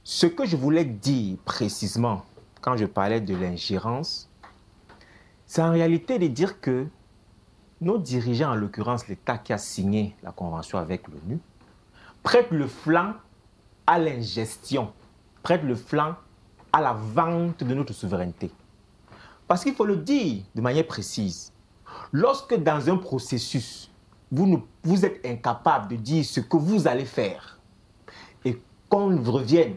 S: Ce que je voulais dire précisément quand je parlais de l'ingérence, c'est en réalité de dire que nos dirigeants, en l'occurrence l'État qui a signé la convention avec l'ONU, prêtent le flanc à l'ingestion, prêtent le flanc à la vente de notre souveraineté. Parce qu'il faut le dire de manière précise, lorsque dans un processus, vous êtes incapable de dire ce que vous allez faire et qu'on revienne,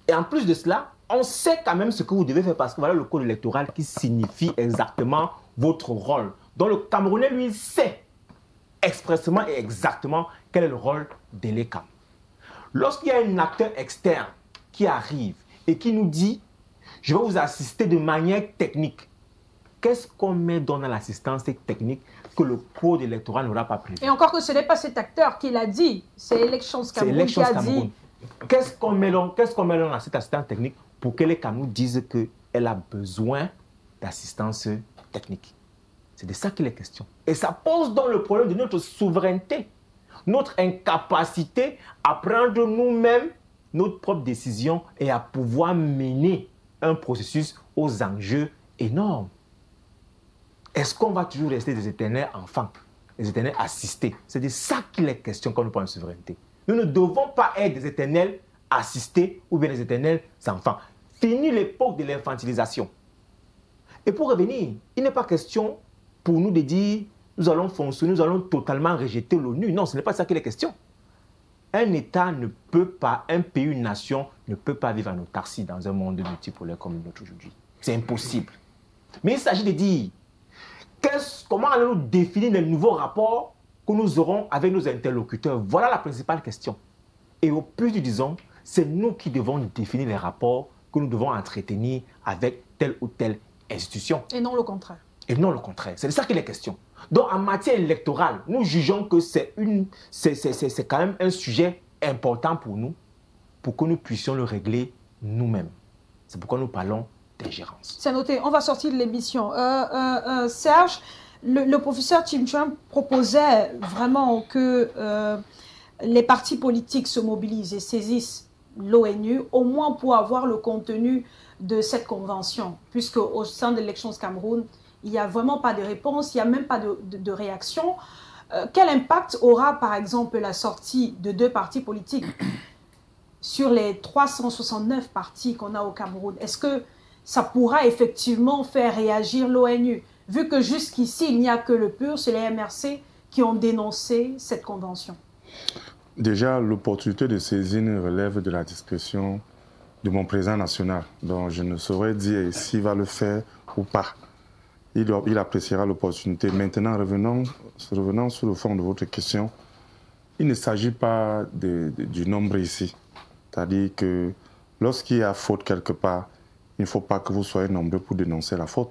S: et en plus de cela, on sait quand même ce que vous devez faire parce que voilà le code électoral qui signifie exactement votre rôle. Donc le Camerounais, lui, sait expressément et exactement quel est le rôle de l'ECAM. Lorsqu'il y a un acteur externe qui arrive et qui nous dit « je vais vous assister de manière technique », qu'est-ce qu'on met dans l'assistance technique que le code électoral n'aura pas prévu?
A: Et encore que ce n'est pas cet acteur qui l'a dit, c'est Elections Cameroun qui a dit.
S: Qu'est-ce qu'on met dans cette assistance technique pour que les Camerounais disent qu'elle a besoin d'assistance technique? C'est de ça qu'il est question. Et ça pose donc le problème de notre souveraineté, notre incapacité à prendre nous-mêmes notre propre décision et à pouvoir mener un processus aux enjeux énormes. Est-ce qu'on va toujours rester des éternels enfants, des éternels assistés? C'est de ça qu'il est question quand nous parlons de souveraineté. Nous ne devons pas être des éternels assistés ou bien des éternels enfants. Fini l'époque de l'infantilisation. Et pour revenir, il n'est pas question pour nous de dire nous allons fonctionner, nous allons totalement rejeter l'ONU. Non, ce n'est pas ça qu'il est question. Un État ne peut pas, un pays, une nation ne peut pas vivre en autarcie dans un monde multipolaire comme le nôtre aujourd'hui. C'est impossible. Mais il s'agit de dire comment allons-nous définir les nouveaux rapports que nous aurons avec nos interlocuteurs? Voilà la principale question. Et au plus nous disons, c'est nous qui devons définir les rapports que nous devons entretenir avec telle ou telle institution.
A: Et non le contraire.
S: Et non le contraire. C'est de ça qu'il est question. Donc en matière électorale, nous jugeons que c'est quand même un sujet important pour nous, pour que nous puissions le régler nous-mêmes. C'est pourquoi nous parlons d'ingérence.
A: C'est noté, on va sortir de l'émission. Serge, le professeur Chim Chuan proposait vraiment que les partis politiques se mobilisent et saisissent l'ONU, au moins pour avoir le contenu de cette convention, puisque au sein de l'Elections Cameroun, il n'y a vraiment pas de réponse, il n'y a même pas de réaction. Quel impact aura par exemple la sortie de deux partis politiques sur les 369 partis qu'on a au Cameroun? Est-ce que ça pourra effectivement faire réagir l'ONU, vu que jusqu'ici, il n'y a que le PUR, c'est les MRC qui ont dénoncé cette convention?
R: Déjà, l'opportunité de saisine relève de la discrétion de mon président national. Donc, je ne saurais dire s'il va le faire ou pas. Il appréciera l'opportunité. Maintenant, revenons sur le fond de votre question. Il ne s'agit pas du nombre ici. C'est-à-dire que lorsqu'il y a faute quelque part, il ne faut pas que vous soyez nombreux pour dénoncer la faute.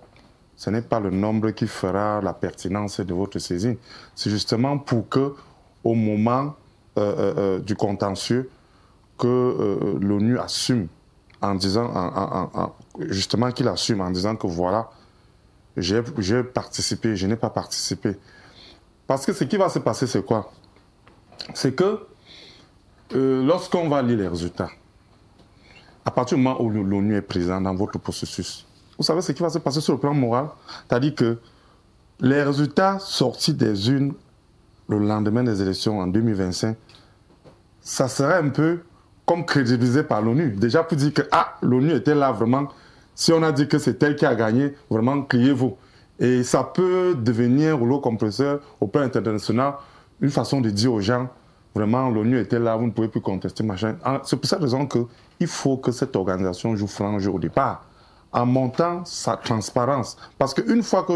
R: Ce n'est pas le nombre qui fera la pertinence de votre saisine. C'est justement pour que, au moment du contentieux, que l'ONU assume en disant, justement qu'il assume en disant que voilà, j'ai participé, je n'ai pas participé. Parce que ce qui va se passer, c'est quoi? C'est que lorsqu'on va lire les résultats, à partir du moment où l'ONU est présente dans votre processus, vous savez ce qui va se passer sur le plan moral? C'est-à-dire que les résultats sortis des urnes le lendemain des élections en 2025, ça serait un peu comme crédibilisé par l'ONU. Déjà pour dire que l'ONU était là vraiment, si on a dit que c'est elle qui a gagné, vraiment criez-vous. Et ça peut devenir rouleau compresseur au plan international, une façon de dire aux gens, vraiment l'ONU était là, vous ne pouvez plus contester, machin. C'est pour cette raison qu'il faut que cette organisation joue franc jeu au départ, en montant sa transparence. Parce qu'une fois que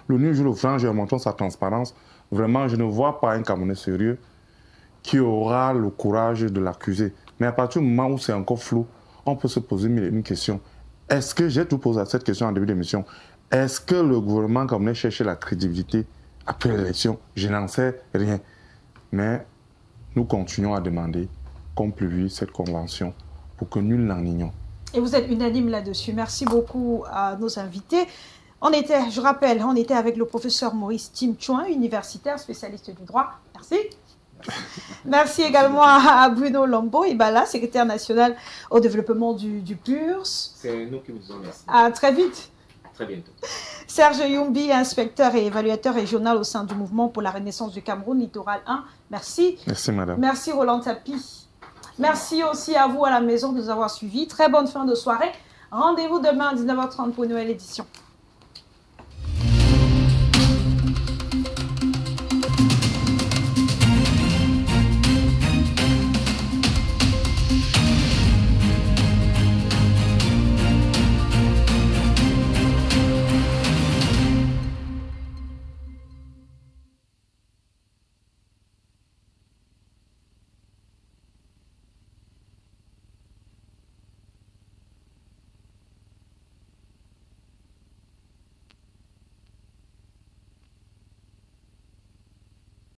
R: l'ONU joue le franc jeu en montant sa transparence, vraiment je ne vois pas un Camerounais sérieux qui aura le courage de l'accuser. Mais à partir du moment où c'est encore flou, on peut se poser une question. Est-ce que, j'ai tout posé cette question en début d'émission, est-ce que le gouvernement camerounais cherche la crédibilité après l'élection? Je n'en sais rien. Mais nous continuons à demander qu'on publie cette convention pour que nul n'en ignore.
A: Et vous êtes unanime là-dessus. Merci beaucoup à nos invités. Je rappelle, on était avec le professeur Maurice Tim Chouin, universitaire, spécialiste du droit. Merci. Merci également à Bruno Lombo Ibala, secrétaire national au développement du PURS.
S: C'est nous qui vous disons merci.
A: À très vite.
S: Très bientôt.
A: Serge Youmbi, inspecteur et évaluateur régional au sein du mouvement pour la renaissance du Cameroun, Littoral 1. Merci.
R: Merci, madame.
A: Merci, Roland Tapi. Merci aussi à vous à la maison de nous avoir suivis. Très bonne fin de soirée. Rendez-vous demain à 19h30 pour une nouvelle édition.